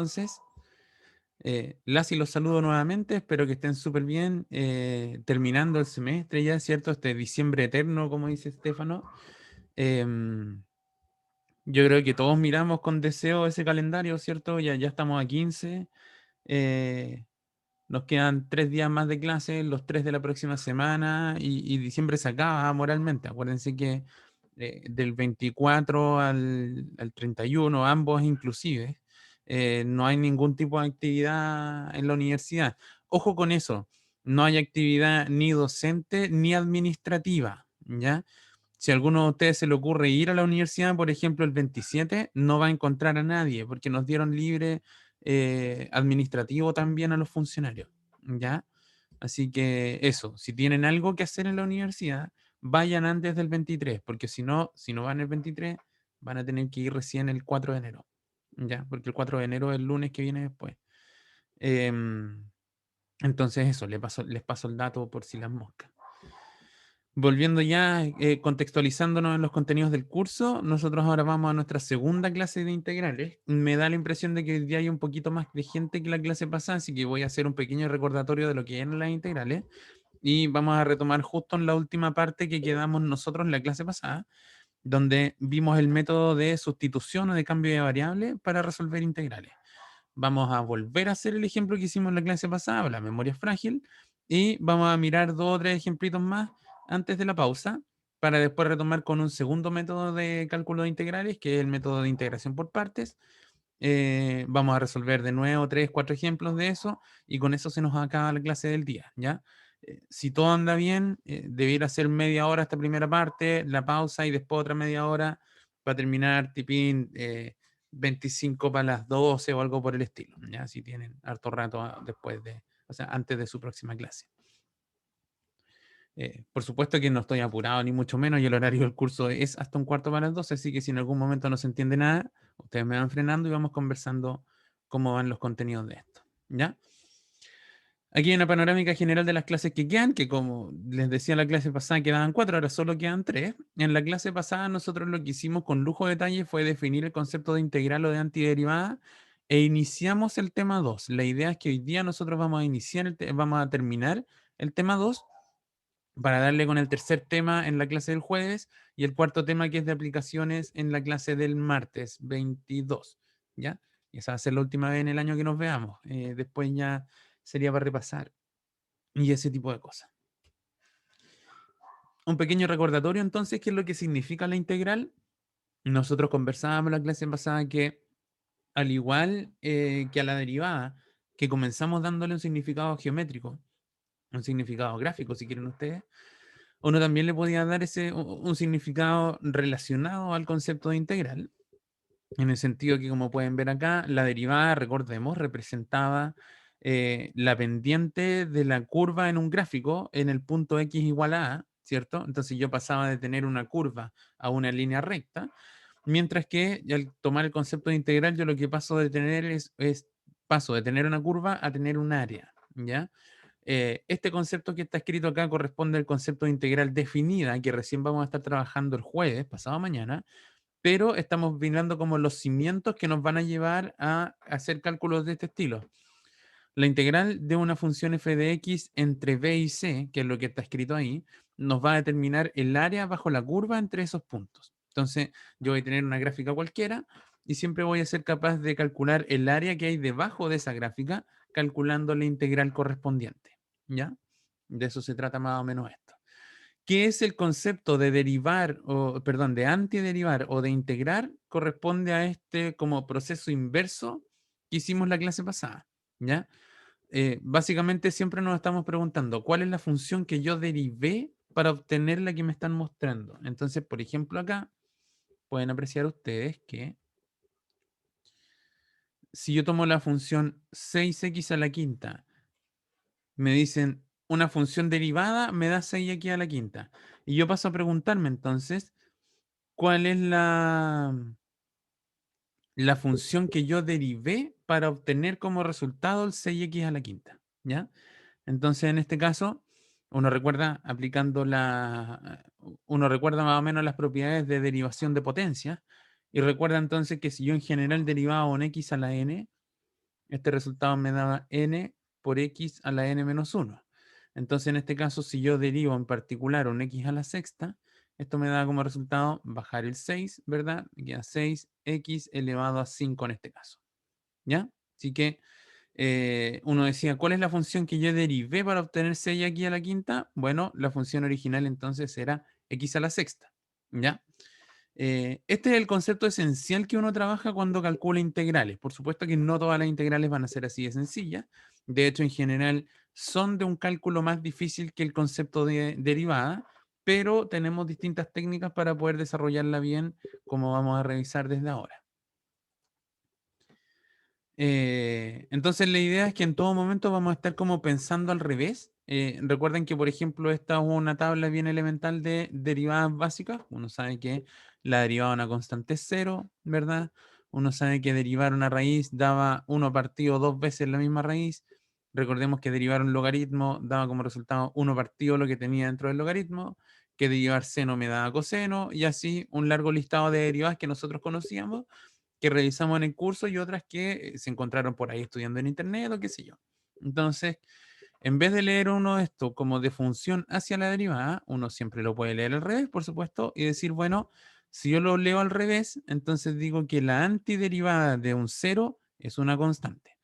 Entonces, las y los saludo nuevamente, espero que estén súper bien, terminando el semestre ya, ¿cierto? Este diciembre eterno, como dice Estefano. Em, yo creo que todos miramos con deseo ese calendario, ¿cierto? Ya estamos a 15. eh, Nos quedan 3 días más de clase, los 3 de la próxima semana, y diciembre se acaba moralmente. Acuérdense que del 24 al 31, ambos inclusive, no hay ningún tipo de actividad en la universidad. Ojo con eso, no hay actividad ni docente ni administrativa, ¿ya? Si a alguno de ustedes se le ocurre ir a la universidad, por ejemplo, el 27, no va a encontrar a nadie, porque nos dieron libre administrativo también a los funcionarios, ¿ya? Así que eso, si tienen algo que hacer en la universidad, vayan antes del 23, porque si no van el 23, van a tener que ir recién el 4 de enero, ¿ya? Porque el 4 de enero es el lunes que viene después. Em, entonces eso, les paso el dato por si las moscas. Volviendo ya, contextualizándonos en los contenidos del curso, nosotros ahora vamos a nuestra segunda clase de integrales. Me da la impresión de que hoy día hay un poquito más de gente que la clase pasada, así que voy a hacer un pequeño recordatorio de lo que eran las integrales y vamos a retomar justo en la última parte que quedamos nosotros en la clase pasada, donde vimos el método de sustitución o de cambio de variable para resolver integrales. Vamos a volver a hacer el ejemplo que hicimos en la clase pasada, la memoria frágil, y vamos a mirar 2 o 3 ejemplitos más antes de la pausa, para después retomar con un segundo método de cálculo de integrales, que es el método de integración por partes. Vamos a resolver de nuevo 3, 4 ejemplos de eso, y con eso se nos acaba la clase del día, ¿ya? Si todo anda bien, debiera ser media hora esta primera parte, la pausa y después otra media hora para terminar, tipín, 25 para las 12 o algo por el estilo, ¿ya? Si tienen harto rato después o sea, antes de su próxima clase. Por supuesto que no estoy apurado ni mucho menos, y el horario del curso es hasta un cuarto para las 12, así que si en algún momento no se entiende nada, ustedes me van frenando y vamos conversando cómo van los contenidos de esto, ¿ya? Aquí hay una panorámica general de las clases que quedan, que como les decía en la clase pasada quedaban 4, ahora solo quedan 3. En la clase pasada nosotros lo que hicimos con lujo de detalle fue definir el concepto de integral o de antiderivada e iniciamos el tema 2. La idea es que hoy día nosotros vamos a vamos a terminar el tema 2 para darle con el tercer tema en la clase del jueves y el cuarto tema que es de aplicaciones en la clase del martes 22, ¿ya? Y esa va a ser la última vez en el año que nos veamos. Después ya sería para repasar y ese tipo de cosas. Un pequeño recordatorio entonces, ¿qué es lo que significa la integral? Nosotros conversábamos en la clase pasada que al igual que a la derivada, que comenzamos dándole un significado geométrico, un significado gráfico si quieren ustedes, uno también le podía dar un significado relacionado al concepto de integral, en el sentido que, como pueden ver acá, la derivada, recordemos, representaba la pendiente de la curva en un gráfico en el punto x igual a a, ¿cierto? Entonces yo pasaba de tener una curva a una línea recta, mientras que al tomar el concepto de integral, yo lo que paso de tener paso de tener una curva a tener un área, ¿ya? Este concepto que está escrito acá corresponde al concepto de integral definida, que recién vamos a estar trabajando el jueves, pasado mañana, pero estamos mirando como los cimientos que nos van a llevar a hacer cálculos de este estilo. La integral de una función f de x entre b y c, que es lo que está escrito ahí, nos va a determinar el área bajo la curva entre esos puntos. Entonces, yo voy a tener una gráfica cualquiera y siempre voy a ser capaz de calcular el área que hay debajo de esa gráfica, calculando la integral correspondiente. ¿Ya? De eso se trata más o menos esto. ¿Qué es el concepto de derivar, o perdón, de antiderivar o de integrar? Corresponde a este como proceso inverso que hicimos la clase pasada, ¿ya? Básicamente siempre nos estamos preguntando cuál es la función que yo derivé para obtener la que me están mostrando. Entonces, por ejemplo, acá pueden apreciar ustedes que si yo tomo la función 6x a la quinta, me dicen una función derivada me da 6x a la quinta. Y yo paso a preguntarme entonces, ¿cuál es la función que yo derivé para obtener como resultado el 6x a la quinta? ¿Ya? Entonces, en este caso, uno recuerda uno recuerda más o menos las propiedades de derivación de potencia y recuerda entonces que si yo en general derivaba un x a la n, este resultado me daba n por x a la n menos 1. Entonces, en este caso, si yo derivo en particular un x a la sexta, esto me da como resultado bajar el 6, ¿verdad? Me queda 6x elevado a 5 en este caso. ¿Ya? Así que uno decía, ¿cuál es la función que yo derivé para obtener 6 aquí a la quinta? Bueno, la función original entonces era x a la sexta. ¿Ya? Este es el concepto esencial que uno trabaja cuando calcula integrales. Por supuesto que no todas las integrales van a ser así de sencillas. De hecho, en general, son de un cálculo más difícil que el concepto de derivada, pero tenemos distintas técnicas para poder desarrollarla bien, como vamos a revisar desde ahora. Entonces la idea es que en todo momento vamos a estar como pensando al revés. Recuerden que, por ejemplo, esta es una tabla bien elemental de derivadas básicas. Uno sabe que la derivada de una constante es cero, ¿verdad? Uno sabe que derivar una raíz daba 1 partido 2 veces la misma raíz. Recordemos que derivar un logaritmo daba como resultado 1 partido lo que tenía dentro del logaritmo, que derivar seno me daba coseno, y así un largo listado de derivadas que nosotros conocíamos que revisamos en el curso y otras que se encontraron por ahí estudiando en internet o qué sé yo. Entonces, en vez de leer uno esto como de función hacia la derivada, uno siempre lo puede leer al revés, por supuesto, y decir, bueno, si yo lo leo al revés, entonces digo que la antiderivada de un cero es una constante,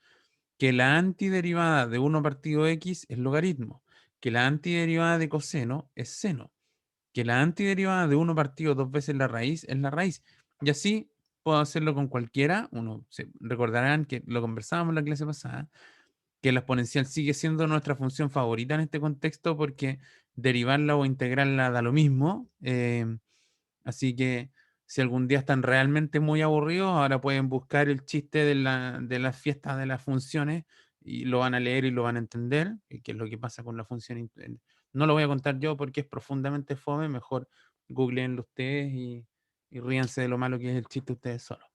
que la antiderivada de 1 partido x es logaritmo, que la antiderivada de coseno es seno, que la antiderivada de 1 partido 2 veces la raíz es la raíz. Y así puedo hacerlo con cualquiera. Recordarán que lo conversábamos en la clase pasada, que la exponencial sigue siendo nuestra función favorita en este contexto porque derivarla o integrarla da lo mismo. Así que si algún día están realmente muy aburridos, ahora pueden buscar el chiste de las fiestas de las funciones y lo van a leer y lo van a entender, que es lo que pasa con la función. No lo voy a contar yo porque es profundamente fome, mejor googleenlo ustedes y ríanse de lo malo que es el chiste ustedes solos.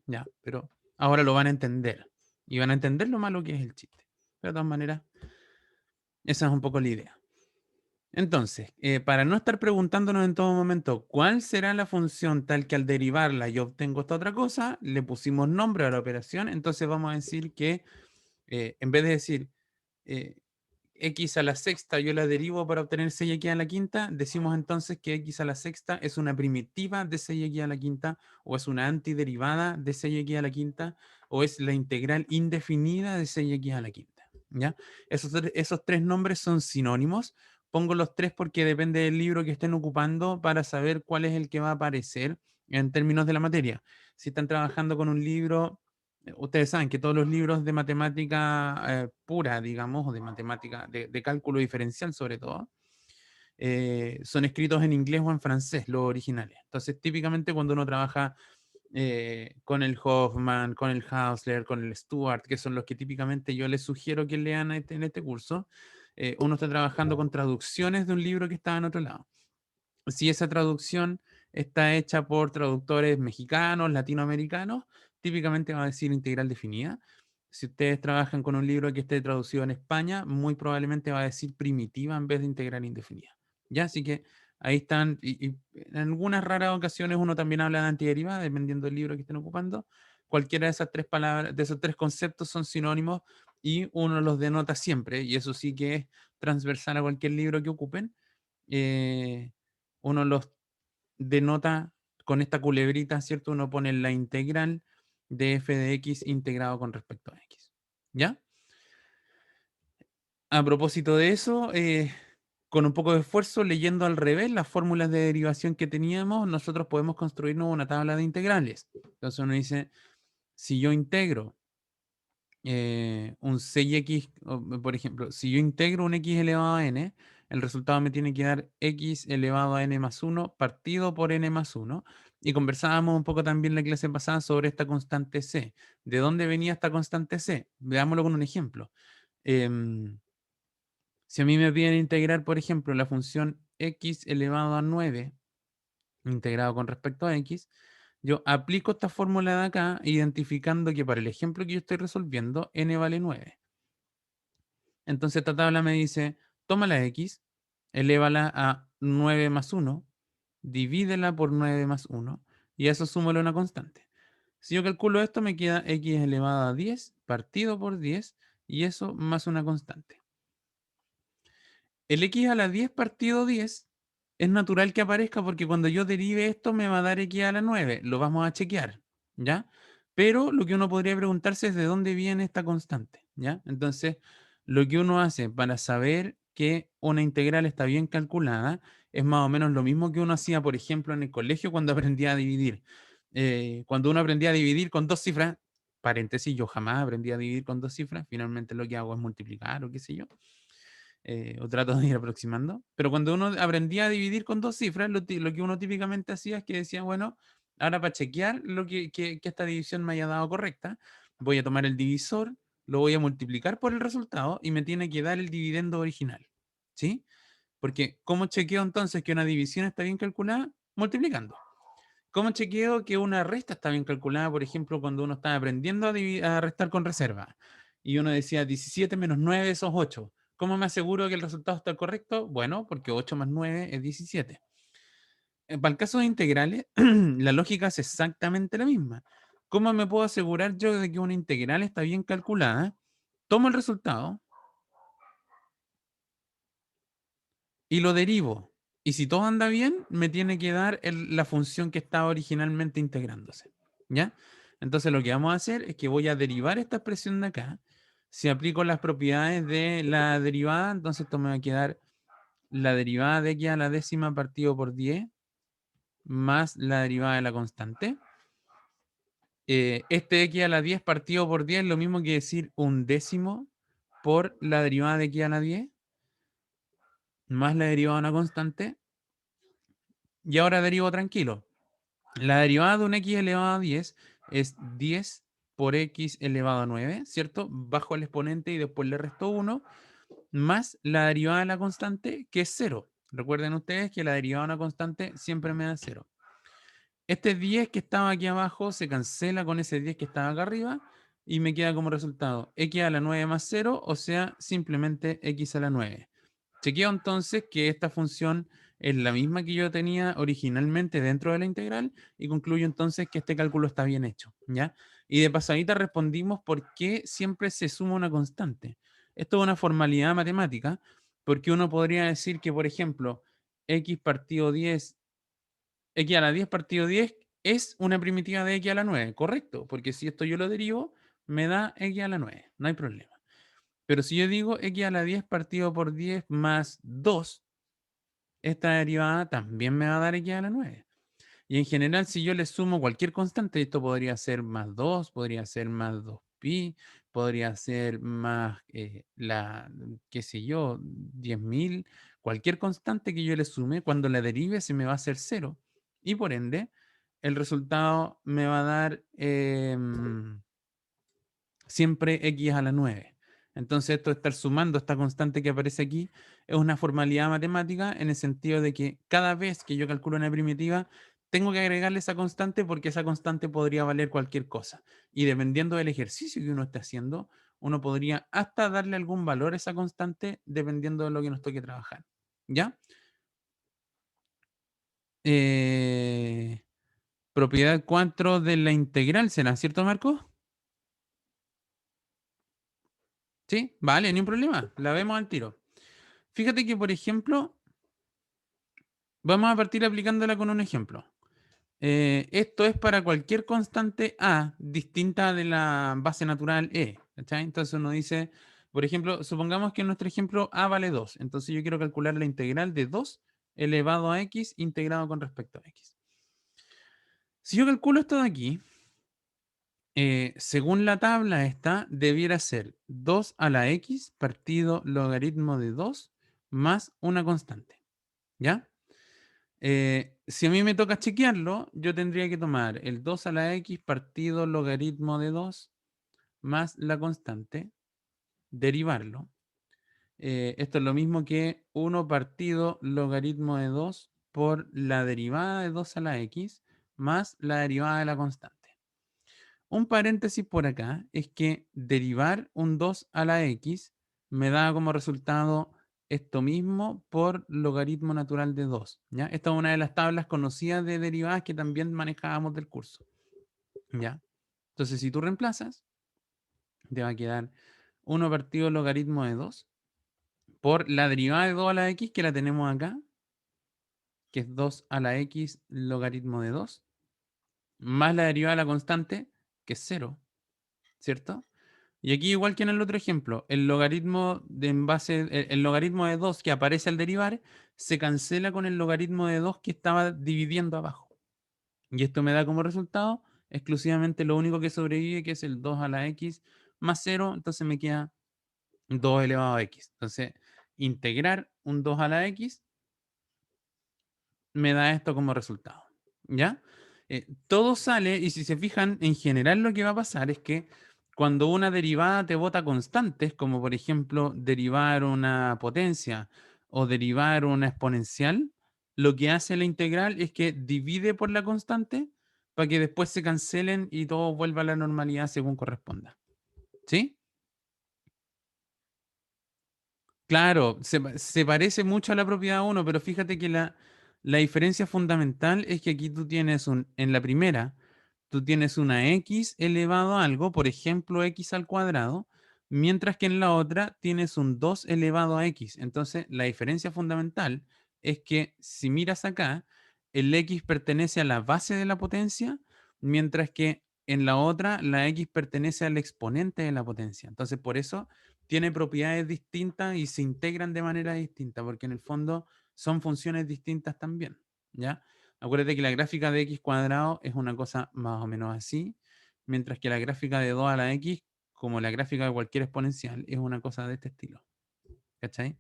Ya, pero ahora lo van a entender y van a entender lo malo que es el chiste. Pero de todas maneras, esa es un poco la idea. Entonces, para no estar preguntándonos en todo momento cuál será la función tal que al derivarla yo obtengo esta otra cosa, le pusimos nombre a la operación, entonces vamos a decir que en vez de decir eh, x a la sexta yo la derivo para obtener 6x a la quinta, decimos entonces que x a la sexta es una primitiva de 6x a la quinta, o es una antiderivada de 6x a la quinta, o es la integral indefinida de 6x a la quinta. ¿Ya? Esos tres nombres son sinónimos. Pongo los tres porque depende del libro que estén ocupando para saber cuál es el que va a aparecer en términos de la materia. Si están trabajando con un libro, ustedes saben que todos los libros de matemática pura, digamos, o de matemática, de cálculo diferencial sobre todo, son escritos en inglés o en francés, los originales. Entonces, típicamente cuando uno trabaja con el Hoffman, con el Hausler, con el Stewart, que son los que típicamente yo les sugiero que lean en este curso, uno está trabajando con traducciones de un libro que está en otro lado. Si esa traducción está hecha por traductores mexicanos, latinoamericanos, típicamente va a decir integral definida. Si ustedes trabajan con un libro que esté traducido en España, muy probablemente va a decir primitiva en vez de integral indefinida. ¿Ya? Así que ahí están, y en algunas raras ocasiones uno también habla de antiderivada, dependiendo del libro que estén ocupando. Cualquiera de esas tres palabras, de esos tres conceptos son sinónimos y uno los denota siempre, y eso sí que es transversal a cualquier libro que ocupen. Eh, Uno los denota con esta culebrita, ¿cierto? Uno pone la integral de f de x integrado con respecto a x. ¿Ya? A propósito de eso, con un poco de esfuerzo, leyendo al revés las fórmulas de derivación que teníamos, nosotros podemos construirnos una tabla de integrales. Entonces uno dice, si yo integro un 6x, por ejemplo, si yo integro un x elevado a n, el resultado me tiene que dar x elevado a n más 1 partido por n más 1. Y conversábamos un poco también la clase pasada sobre esta constante c. ¿De dónde venía esta constante c? Veámoslo con un ejemplo. Em, si a mí me piden integrar, por ejemplo, la función x elevado a 9 integrado con respecto a x, yo aplico esta fórmula de acá, identificando que para el ejemplo que yo estoy resolviendo, n vale 9. Entonces esta tabla me dice, toma la x, elévala a 9 más 1, divídela por 9 más 1, y a eso súmale una constante. Si yo calculo esto, me queda x elevado a 10 partido por 10 y eso más una constante. El x a la 10 partido 10 es natural que aparezca porque cuando yo derive esto me va a dar x a la 9. Lo vamos a chequear, ¿ya? Pero lo que uno podría preguntarse es de dónde viene esta constante, ¿ya? Entonces, lo que uno hace para saber que una integral está bien calculada es más o menos lo mismo que uno hacía, por ejemplo, en el colegio cuando aprendía a dividir. Cuando uno aprendía a dividir con dos cifras, paréntesis, yo jamás aprendí a dividir con dos cifras, finalmente lo que hago es multiplicar o qué sé yo, o trato de ir aproximando. Pero cuando uno aprendía a dividir con dos cifras, lo que uno típicamente hacía es que decía, bueno, ahora para chequear que esta división me haya dado correcta, voy a tomar el divisor, lo voy a multiplicar por el resultado y me tiene que dar el dividendo original. ¿Sí? Porque ¿cómo chequeo entonces que una división está bien calculada? Multiplicando. ¿Cómo chequeo que una resta está bien calculada? Por ejemplo, cuando uno está aprendiendo a restar con reserva y uno decía 17 menos 9 es 8. ¿Cómo me aseguro que el resultado está correcto? Bueno, porque 8 más 9 es 17. Para el caso de integrales, la lógica es exactamente la misma. ¿Cómo me puedo asegurar yo de que una integral está bien calculada? Tomo el resultado y lo derivo. Y si todo anda bien, me tiene que dar la función que estaba originalmente integrándose. ¿Ya? Entonces lo que vamos a hacer es que voy a derivar esta expresión de acá. Si aplico las propiedades de la derivada, entonces esto me va a quedar la derivada de x a la décima partido por 10 más la derivada de la constante. Este x a la 10 partido por 10 es lo mismo que decir un décimo por la derivada de x a la 10 más la derivada de una constante. Y ahora derivo tranquilo. La derivada de un x elevado a 10 es 10 por x elevado a 9, ¿cierto? Bajo el exponente y después le resto 1, más la derivada de la constante, que es 0. Recuerden ustedes que la derivada de una constante siempre me da 0. Este 10 que estaba aquí abajo se cancela con ese 10 que estaba acá arriba y me queda como resultado x a la 9 más 0, o sea, simplemente x a la 9. Chequeo entonces que esta función es la misma que yo tenía originalmente dentro de la integral y concluyo entonces que este cálculo está bien hecho, ¿ya? Y de pasadita respondimos por qué siempre se suma una constante. Esto es una formalidad matemática porque uno podría decir que, por ejemplo, x partido 10, x a la 10 partido 10 es una primitiva de x a la 9, correcto, porque si esto yo lo derivo, me da x a la 9, no hay problema. Pero si yo digo x a la 10 partido por 10 más 2, esta derivada también me va a dar x a la 9. Y en general, si yo le sumo cualquier constante, esto podría ser más 2, podría ser más 2pi, podría ser más qué sé yo, 10.000, cualquier constante que yo le sume, cuando la derive se me va a hacer 0. Y por ende, el resultado me va a dar siempre x a la 9. Entonces, esto de estar sumando esta constante que aparece aquí es una formalidad matemática en el sentido de que cada vez que yo calculo una primitiva, tengo que agregarle esa constante porque esa constante podría valer cualquier cosa. Y dependiendo del ejercicio que uno esté haciendo, uno podría hasta darle algún valor a esa constante dependiendo de lo que nos toque trabajar. ¿Ya? Eh, propiedad 4 de la integral será, ¿cierto, Marco? Sí, vale, ni un problema. La vemos al tiro. Fíjate que, por ejemplo, vamos a partir aplicándola con un ejemplo. Esto es para cualquier constante A distinta de la base natural E. ¿Cachai? Entonces uno dice, por ejemplo, supongamos que en nuestro ejemplo A vale 2. Entonces yo quiero calcular la integral de 2 elevado a X integrado con respecto a X. Si yo calculo esto de aquí, según la tabla esta, debiera ser 2 a la X partido logaritmo de 2 más una constante. ¿Ya? Si a mí me toca chequearlo, yo tendría que tomar el 2 a la x partido logaritmo de 2 más la constante, derivarlo. Esto es lo mismo que 1 partido logaritmo de 2 por la derivada de 2 a la x más la derivada de la constante. Un paréntesis por acá es que derivar un 2 a la x me da como resultado esto mismo por logaritmo natural de 2. ¿Ya? Esta es una de las tablas conocidas de derivadas que también manejábamos del curso. ¿Ya? Entonces, si tú reemplazas, te va a quedar 1 partido logaritmo de 2 por la derivada de 2 a la x, que la tenemos acá, que es 2 a la x logaritmo de 2, más la derivada de la constante, que es 0, ¿cierto? Y aquí, igual que en el otro ejemplo, el logaritmo de en base, el logaritmo de 2 que aparece al derivar se cancela con el logaritmo de 2 que estaba dividiendo abajo. Y esto me da como resultado exclusivamente lo único que sobrevive, que es el 2 a la x más 0, entonces me queda 2 elevado a x. Entonces, integrar un 2 a la x me da esto como resultado. ¿Ya? Todo sale, y si se fijan, en general lo que va a pasar es que cuando una derivada te bota constantes, como por ejemplo derivar una potencia o derivar una exponencial, lo que hace la integral es que divide por la constante para que después se cancelen y todo vuelva a la normalidad según corresponda. ¿Sí? Claro, se parece mucho a la propiedad uno, pero fíjate que la diferencia fundamental es que aquí tú tienes en la primera, tú tienes una x elevado a algo, por ejemplo, x al cuadrado, mientras que en la otra tienes un 2 elevado a x. Entonces, la diferencia fundamental es que si miras acá, el x pertenece a la base de la potencia, mientras que en la otra la x pertenece al exponente de la potencia. Entonces, por eso tiene propiedades distintas y se integran de manera distinta, porque en el fondo son funciones distintas también, ¿ya? Acuérdate que la gráfica de x cuadrado es una cosa más o menos así, mientras que la gráfica de 2 a la x, como la gráfica de cualquier exponencial, es una cosa de este estilo, ¿cachai?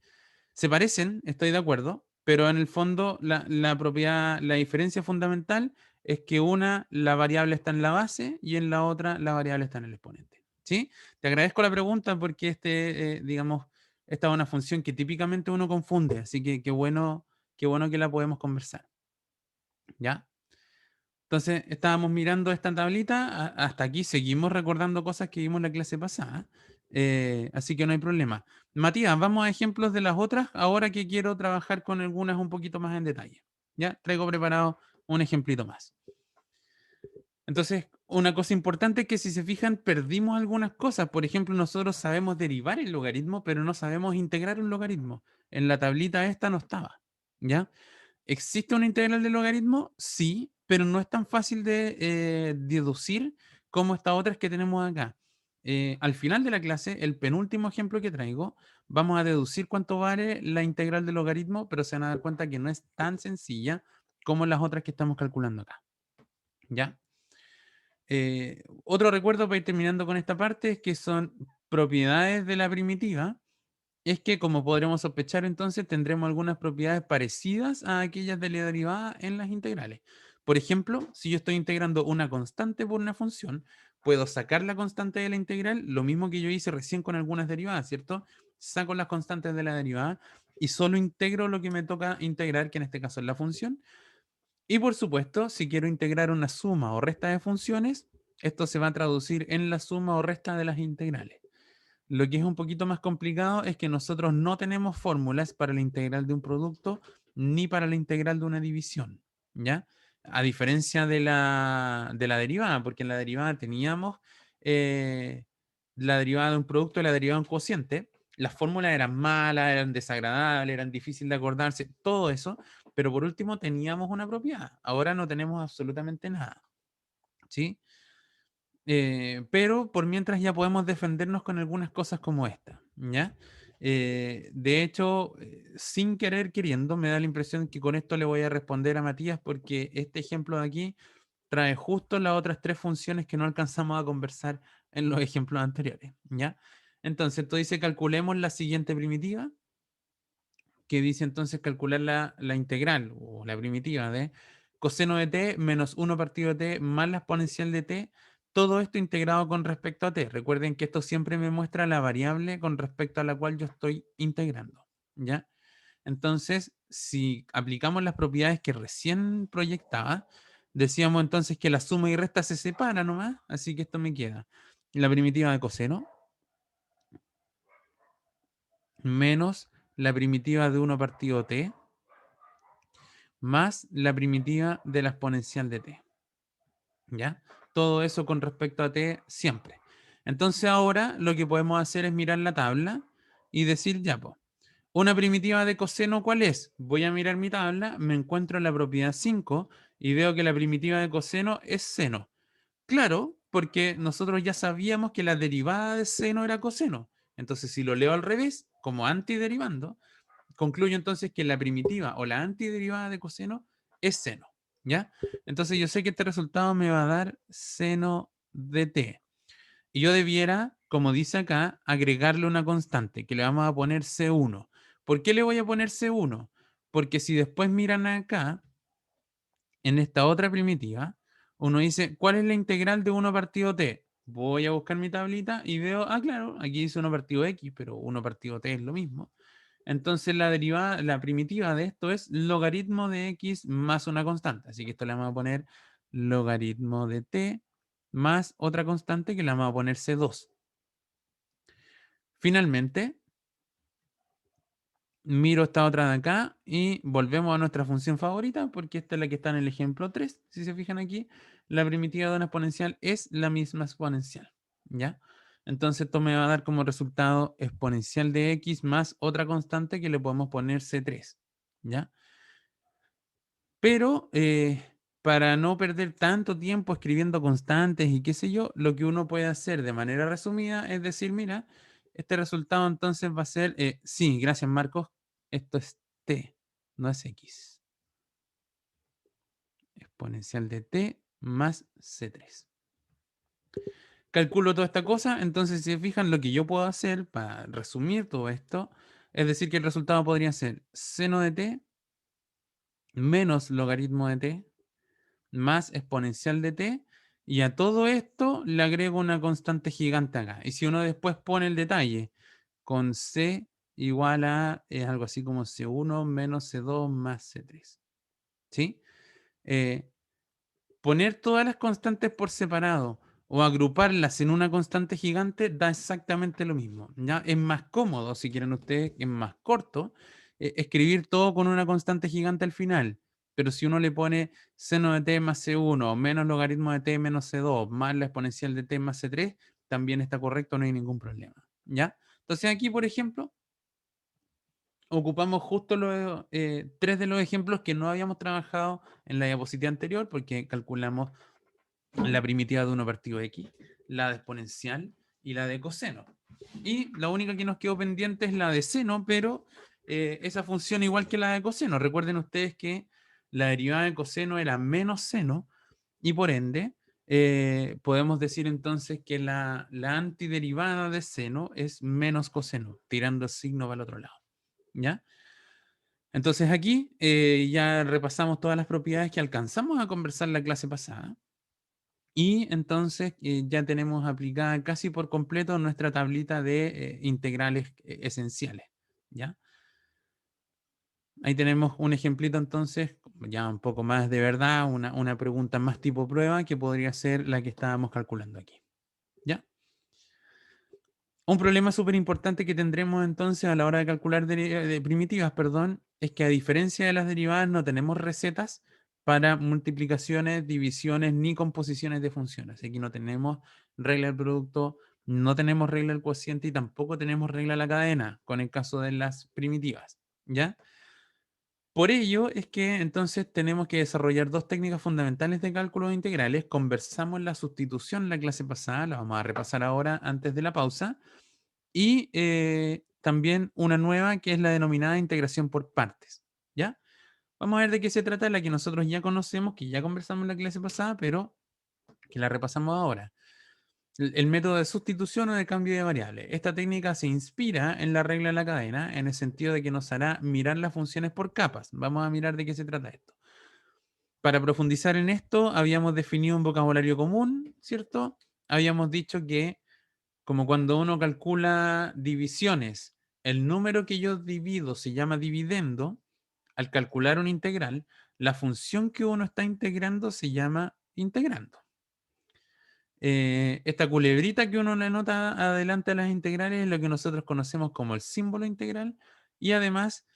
Se parecen, estoy de acuerdo, pero en el fondo la propiedad, la diferencia fundamental es que una, la variable está en la base y en la otra, la variable está en el exponente. ¿Sí? Te agradezco la pregunta porque digamos, esta es una función que típicamente uno confunde, así que qué bueno que la podemos conversar. ¿Ya? Entonces, estábamos mirando esta tablita, hasta aquí seguimos recordando cosas que vimos en la clase pasada, así que no hay problema. Matías, vamos a ejemplos de las otras, ahora que quiero trabajar con algunas un poquito más en detalle. Ya, traigo preparado un ejemplito más. Entonces, una cosa importante es que si se fijan, perdimos algunas cosas. Por ejemplo, nosotros sabemos derivar el logaritmo, pero no sabemos integrar un logaritmo. En la tablita esta no estaba. ¿Ya? ¿Existe una integral de logaritmo? Sí, pero no es tan fácil de deducir como estas otras que tenemos acá. Al final de la clase, el penúltimo ejemplo que traigo, vamos a deducir cuánto vale la integral de logaritmo, pero se van a dar cuenta que no es tan sencilla como las otras que estamos calculando acá. ¿Ya? Otro recuerdo para ir terminando con esta parte es que son propiedades de la primitiva, es que, como podremos sospechar, entonces tendremos algunas propiedades parecidas a aquellas de la derivada en las integrales. Por ejemplo, si yo estoy integrando una constante por una función, puedo sacar la constante de la integral, lo mismo que yo hice recién con algunas derivadas, ¿cierto? Saco las constantes de la derivada y solo integro lo que me toca integrar, que en este caso es la función. Y por supuesto, si quiero integrar una suma o resta de funciones, esto se va a traducir en la suma o resta de las integrales. Lo que es un poquito más complicado es que nosotros no tenemos fórmulas para la integral de un producto ni para la integral de una división, ¿ya? A diferencia de la derivada, porque en la derivada teníamos eh, la derivada de un producto y la derivada de un cociente. Las fórmulas eran malas, eran desagradables, eran difíciles de acordarse, todo eso, pero por último teníamos una propiedad. Ahora no tenemos absolutamente nada, ¿sí? Pero por mientras ya podemos defendernos con algunas cosas como esta, ¿ya? De hecho, sin querer queriendo, me da la impresión que con esto le voy a responder a Matías porque este ejemplo de aquí trae justo las otras tres funciones que no alcanzamos a conversar en los ejemplos anteriores, ¿ya? Entonces, esto dice calculemos la siguiente primitiva, que dice entonces calcular la integral o la primitiva de coseno de t menos 1 partido de t más la exponencial de t, todo esto integrado con respecto a t. Recuerden que esto siempre me muestra la variable con respecto a la cual yo estoy integrando, ¿ya? Entonces, si aplicamos las propiedades que recién proyectaba, decíamos entonces que la suma y resta se separa nomás, así que esto me queda la primitiva de coseno menos la primitiva de 1 partido t más la primitiva de la exponencial de t. ¿Ya? todo eso con respecto a t siempre. Entonces ahora lo que podemos hacer es mirar la tabla y decir, ya, pues, una primitiva de coseno, ¿cuál es? Voy a mirar mi tabla, me encuentro en la propiedad 5 y veo que la primitiva de coseno es seno. Claro, porque nosotros ya sabíamos que la derivada de seno era coseno. Entonces, si lo leo al revés, como antiderivando, concluyo entonces que la primitiva o la antiderivada de coseno es seno. ¿Ya? Entonces yo sé que este resultado me va a dar seno de t. Y yo debiera, como dice acá, agregarle una constante, que le vamos a poner C1. ¿Por qué le voy a poner C1? Porque si después miran acá, en esta otra primitiva, uno dice, ¿cuál es la integral de 1 partido t? Voy a buscar mi tablita y veo, claro, aquí dice 1 partido x, pero 1 partido t es lo mismo. Entonces la derivada, la primitiva de esto es logaritmo de x más una constante. Así que esto le vamos a poner logaritmo de t más otra constante que le vamos a poner C2. Finalmente, miro esta otra de acá y volvemos a nuestra función favorita, porque esta es la que está en el ejemplo 3. Si se fijan aquí, la primitiva de una exponencial es la misma exponencial. ¿Ya? Entonces esto me va a dar como resultado exponencial de x más otra constante que le podemos poner C3. ¿Ya? Pero para no perder tanto tiempo escribiendo constantes y qué sé yo, lo que uno puede hacer de manera resumida es decir, mira, este resultado entonces va a ser, sí, gracias Marcos, esto es t, no es x. Exponencial de t más c3. Calculo toda esta cosa, entonces si se fijan lo que yo puedo hacer para resumir todo esto, es decir que el resultado podría ser seno de t menos logaritmo de t más exponencial de t, y a todo esto le agrego una constante gigante acá. Y si uno después pone el detalle con c igual a, es algo así como c1 menos c2 más c3. ¿Sí? Eh, Poner todas las constantes por separado o agruparlas en una constante gigante da exactamente lo mismo. ¿Ya? Es más cómodo, si quieren ustedes, es más corto, escribir todo con una constante gigante al final. Pero si uno le pone seno de t más c1 menos logaritmo de t menos c2 más la exponencial de t más c3, también está correcto, no hay ningún problema. ¿Ya? Entonces aquí, por ejemplo, ocupamos justo los, tres de los ejemplos que no habíamos trabajado en la diapositiva anterior, porque calculamos la primitiva de 1 partido x, la de exponencial y la de coseno. Y la única que nos quedó pendiente es la de seno, pero esa funciona igual que la de coseno. Recuerden ustedes que la derivada de coseno era menos seno y por ende podemos decir entonces que la antiderivada de seno es menos coseno, tirando el signo para el otro lado. ¿Ya? Entonces aquí ya repasamos todas las propiedades que alcanzamos a conversar la clase pasada. Y entonces ya tenemos aplicada casi por completo nuestra tablita de integrales esenciales. ¿Ya? Ahí tenemos un ejemplito entonces, ya un poco más de verdad, una pregunta más tipo prueba que podría ser la que estábamos calculando aquí. ¿Ya? Un problema súper importante que tendremos entonces a la hora de calcular de primitivas, perdón, es que a diferencia de las derivadas no tenemos recetas para multiplicaciones, divisiones ni composiciones de funciones. Aquí no tenemos regla del producto, no tenemos regla del cociente y tampoco tenemos regla de la cadena con el caso de las primitivas. ¿Ya? Por ello es que entonces tenemos que desarrollar dos técnicas fundamentales de cálculos integrales. Conversamos la sustitución en la clase pasada, la vamos a repasar ahora antes de la pausa. Y también una nueva que es la denominada integración por partes. ¿Ya? Vamos a ver de qué se trata, la que nosotros ya conocemos, que ya conversamos en la clase pasada, pero que la repasamos ahora. El método de sustitución o de cambio de variable. Esta técnica se inspira en la regla de la cadena, en el sentido de que nos hará mirar las funciones por capas. Vamos a mirar de qué se trata esto. Para profundizar en esto, habíamos definido un vocabulario común, ¿cierto? Habíamos dicho que, como cuando uno calcula divisiones, el número que yo divido se llama dividendo. Al calcular una integral, la función que uno está integrando se llama integrando. Esta culebrita que uno le nota adelante a las integrales es lo que nosotros conocemos como el símbolo integral, y además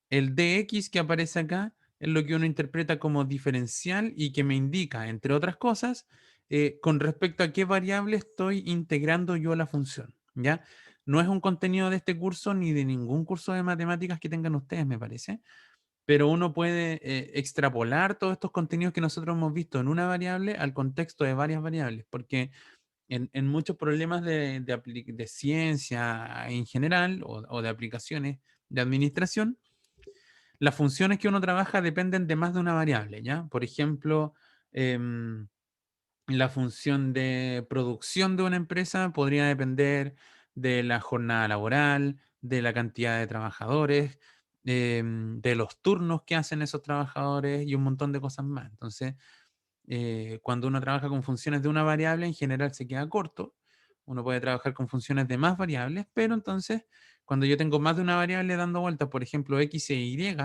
el dx que aparece acá es lo que uno interpreta como diferencial y que me indica, entre otras cosas, con respecto a qué variable estoy integrando yo la función, ¿ya? No es un contenido de este curso ni de ningún curso de matemáticas que tengan ustedes, me parece, pero uno puede extrapolar todos estos contenidos que nosotros hemos visto en una variable al contexto de varias variables, porque en muchos problemas de ciencia en general o de aplicaciones de administración, las funciones que uno trabaja dependen de más de una variable, ¿ya? Por ejemplo, em, la función de producción de una empresa podría depender de la jornada laboral, de la cantidad de trabajadores, de los turnos que hacen esos trabajadores y un montón de cosas más. Entonces, cuando uno trabaja con funciones de una variable, en general se queda corto. Uno puede trabajar con funciones de más variables, pero entonces, cuando yo tengo más de una variable dando vueltas, por ejemplo, X e Y,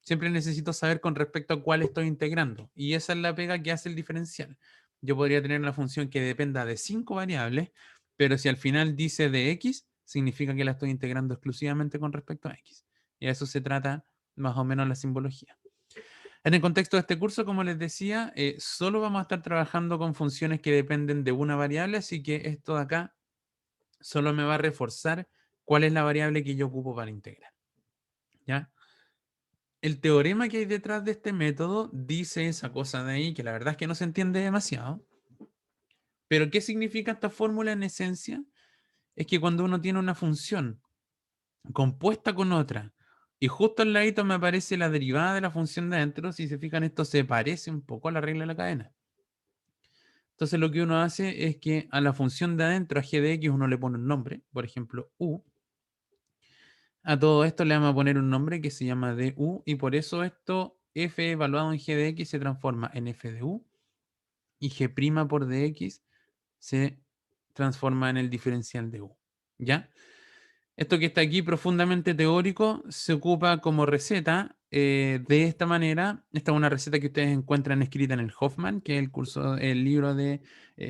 siempre necesito saber con respecto a cuál estoy integrando. Y esa es la pega que hace el diferencial. Yo podría tener una función que dependa de 5 variables, pero si al final dice de X, significa que la estoy integrando exclusivamente con respecto a X. Y a eso se trata más o menos la simbología. En el contexto de este curso, como les decía, solo vamos a estar trabajando con funciones que dependen de una variable, así que esto de acá solo me va a reforzar cuál es la variable que yo ocupo para integrar. ¿Ya? El teorema que hay detrás de este método dice esa cosa de ahí, que la verdad es que no se entiende demasiado. Pero ¿qué significa esta fórmula en esencia? Es que cuando uno tiene una función compuesta con otra, y justo al ladito me aparece la derivada de la función de adentro, si se fijan, esto se parece un poco a la regla de la cadena. Entonces lo que uno hace es que a la función de adentro, a g de x, uno le pone un nombre, por ejemplo, u. A todo esto le vamos a poner un nombre que se llama du, y por eso esto f evaluado en g de x se transforma en f de u, y g' por dx se transforma en el diferencial de u. ¿Ya? Esto que está aquí profundamente teórico se ocupa como receta de esta manera. Esta es una receta que ustedes encuentran escrita en el Hoffman, que es el curso, el libro de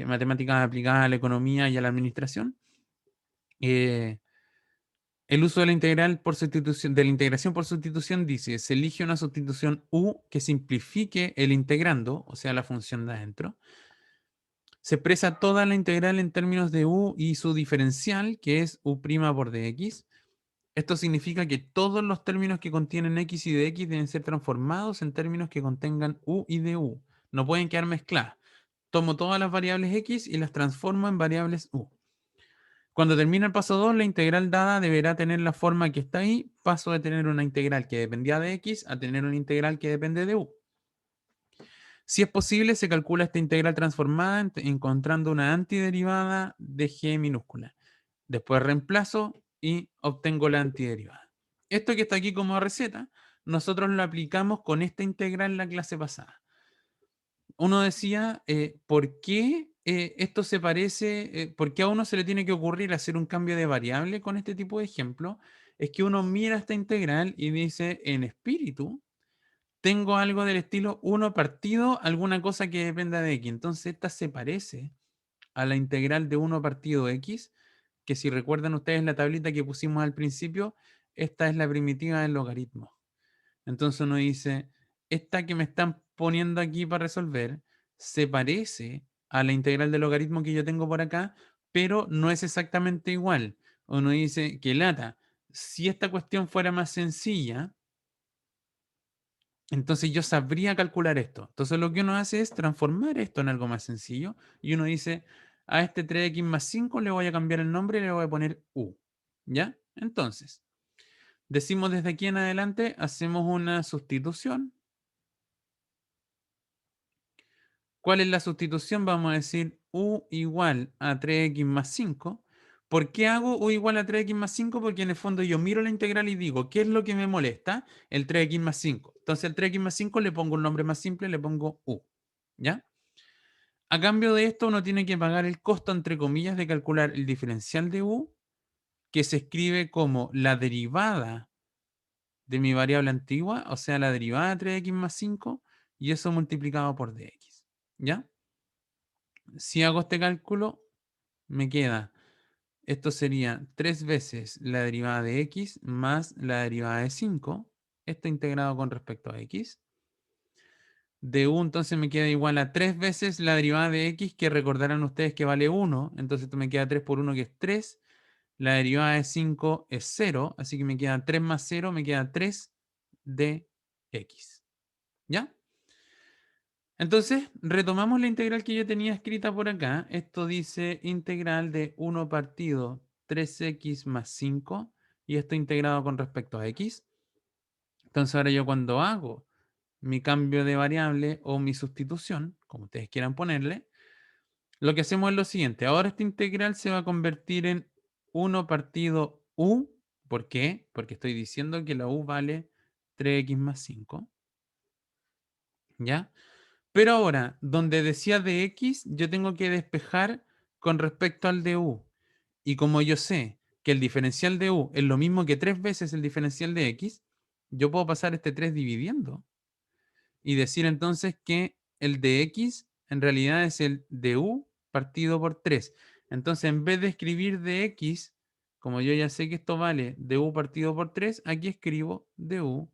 matemáticas aplicadas a la economía y a la administración. Eh, el uso de la integral por sustitución, de la integración por sustitución dice, se elige una sustitución u que simplifique el integrando, o sea, la función de adentro. Se expresa toda la integral en términos de u y su diferencial, que es u' por dx. Esto significa que todos los términos que contienen x y de x deben ser transformados en términos que contengan u y de u. No pueden quedar mezcladas. Tomo todas las variables x y las transformo en variables u. Cuando termina el paso 2, la integral dada deberá tener la forma que está ahí. Paso de tener una integral que dependía de x a tener una integral que depende de u. Si es posible, se calcula esta integral transformada encontrando una antiderivada de g minúscula. Después reemplazo y obtengo la antiderivada. Esto que está aquí como receta, nosotros lo aplicamos con esta integral en la clase pasada. Uno decía, ¿por qué esto se parece, por qué a uno se le tiene que ocurrir hacer un cambio de variable con este tipo de ejemplo? Es que uno mira esta integral y dice, en espíritu, tengo algo del estilo 1 partido alguna cosa que dependa de x. Entonces esta se parece a la integral de 1 partido x, que si recuerdan ustedes la tablita que pusimos al principio, esta es la primitiva del logaritmo. Entonces uno dice, esta que me están poniendo aquí para resolver se parece a la integral del logaritmo que yo tengo por acá, pero no es exactamente igual. Uno dice, que lata, si esta cuestión fuera más sencilla, entonces yo sabría calcular esto. Entonces lo que uno hace es transformar esto en algo más sencillo y uno dice, a este 3x más 5 le voy a cambiar el nombre y le voy a poner u. ¿Ya? Entonces, decimos desde aquí en adelante, hacemos una sustitución. ¿Cuál es la sustitución? Vamos a decir u igual a 3x más 5. ¿Por qué hago u igual a 3x más 5? Porque en el fondo yo miro la integral y digo, ¿qué es lo que me molesta? El 3x más 5. Entonces al 3x más 5 le pongo un nombre más simple, le pongo u. ¿Ya? A cambio de esto uno tiene que pagar el costo, entre comillas, de calcular el diferencial de u, que se escribe como la derivada de mi variable antigua, o sea, la derivada de 3x más 5, y eso multiplicado por dx. ¿Ya? Si hago este cálculo, me queda, esto sería 3 veces la derivada de x más la derivada de 5, esto integrado con respecto a x, de u entonces me queda igual a 3 veces la derivada de x, que recordarán ustedes que vale 1. Entonces esto me queda 3 por 1, que es 3. La derivada de 5 es 0, así que me queda 3 más 0, me queda 3 de x. ¿Ya? Entonces, retomamos la integral que yo tenía escrita por acá. Esto dice integral de 1 partido 3x más 5, y esto integrado con respecto a x. Entonces ahora yo cuando hago mi cambio de variable o mi sustitución, como ustedes quieran ponerle, lo que hacemos es lo siguiente. Ahora esta integral se va a convertir en 1 partido u. ¿Por qué? Porque estoy diciendo que la u vale 3x más 5. ¿Ya? Pero ahora, donde decía de x, yo tengo que despejar con respecto al de u. Y como yo sé que el diferencial de u es lo mismo que 3 veces el diferencial de x, yo puedo pasar este 3 dividiendo y decir entonces que el de x en realidad es el de u partido por 3. Entonces, en vez de escribir de x, como yo ya sé que esto vale de u partido por 3, aquí escribo de u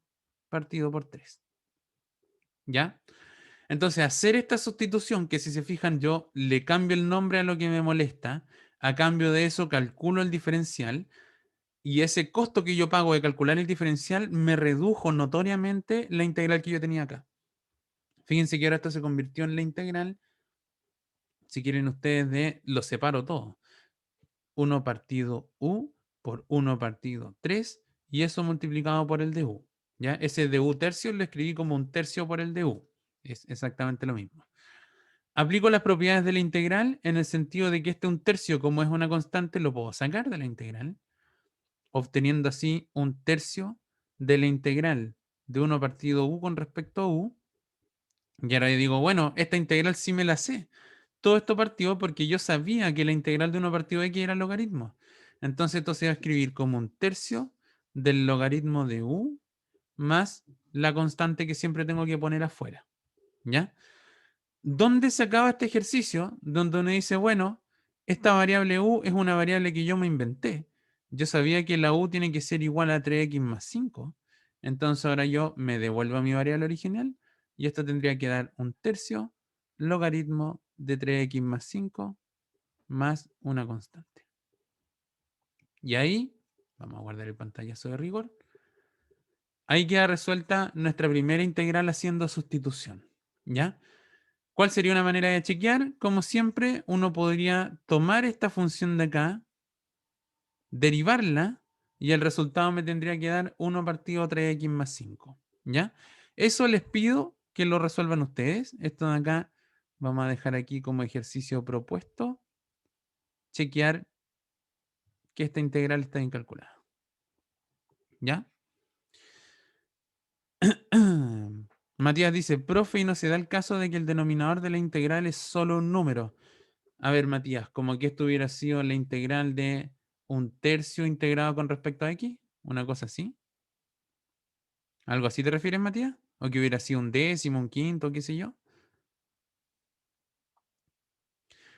partido por 3. ¿Ya? Entonces, hacer esta sustitución, que si se fijan yo le cambio el nombre a lo que me molesta, a cambio de eso calculo el diferencial, y ese costo que yo pago de calcular el diferencial me redujo notoriamente la integral que yo tenía acá. Fíjense que ahora esto se convirtió en la integral, si quieren ustedes, lo separo todo. 1 partido u por 1 partido 3, y eso multiplicado por el de u. ¿Ya? Ese de u tercio lo escribí como un tercio por el de u. Es exactamente lo mismo. Aplico las propiedades de la integral en el sentido de que este un tercio, como es una constante, lo puedo sacar de la integral, obteniendo así un tercio de la integral de 1 partido u con respecto a u. Y ahora yo digo, bueno, esta integral sí me la sé. Todo esto partió porque yo sabía que la integral de 1 partido de x era logaritmo. Entonces esto se va a escribir como un tercio del logaritmo de u más la constante que siempre tengo que poner afuera. ¿Ya? ¿Dónde se acaba este ejercicio? Donde uno dice, bueno, esta variable u es una variable que yo me inventé. Yo sabía que la u tiene que ser igual a 3x más 5. Entonces ahora yo me devuelvo a mi variable original y esto tendría que dar un tercio logaritmo de 3x más 5 más una constante. Y ahí, vamos a guardar el pantallazo de rigor, ahí queda resuelta nuestra primera integral haciendo sustitución. ¿Ya? ¿Cuál sería una manera de chequear? Como siempre, uno podría tomar esta función de acá, derivarla, y el resultado me tendría que dar 1 partido 3x más 5. ¿Ya? Eso les pido que lo resuelvan ustedes. Esto de acá vamos a dejar aquí como ejercicio propuesto. Chequear que esta integral está bien calculada. ¿Ya? Matías dice, profe, y no se da el caso de que el denominador de la integral es solo un número. A ver, Matías, como que esto hubiera sido la integral de un tercio integrado con respecto a x, una cosa así. ¿Algo así te refieres, Matías? ¿O que hubiera sido un décimo, un quinto, qué sé yo?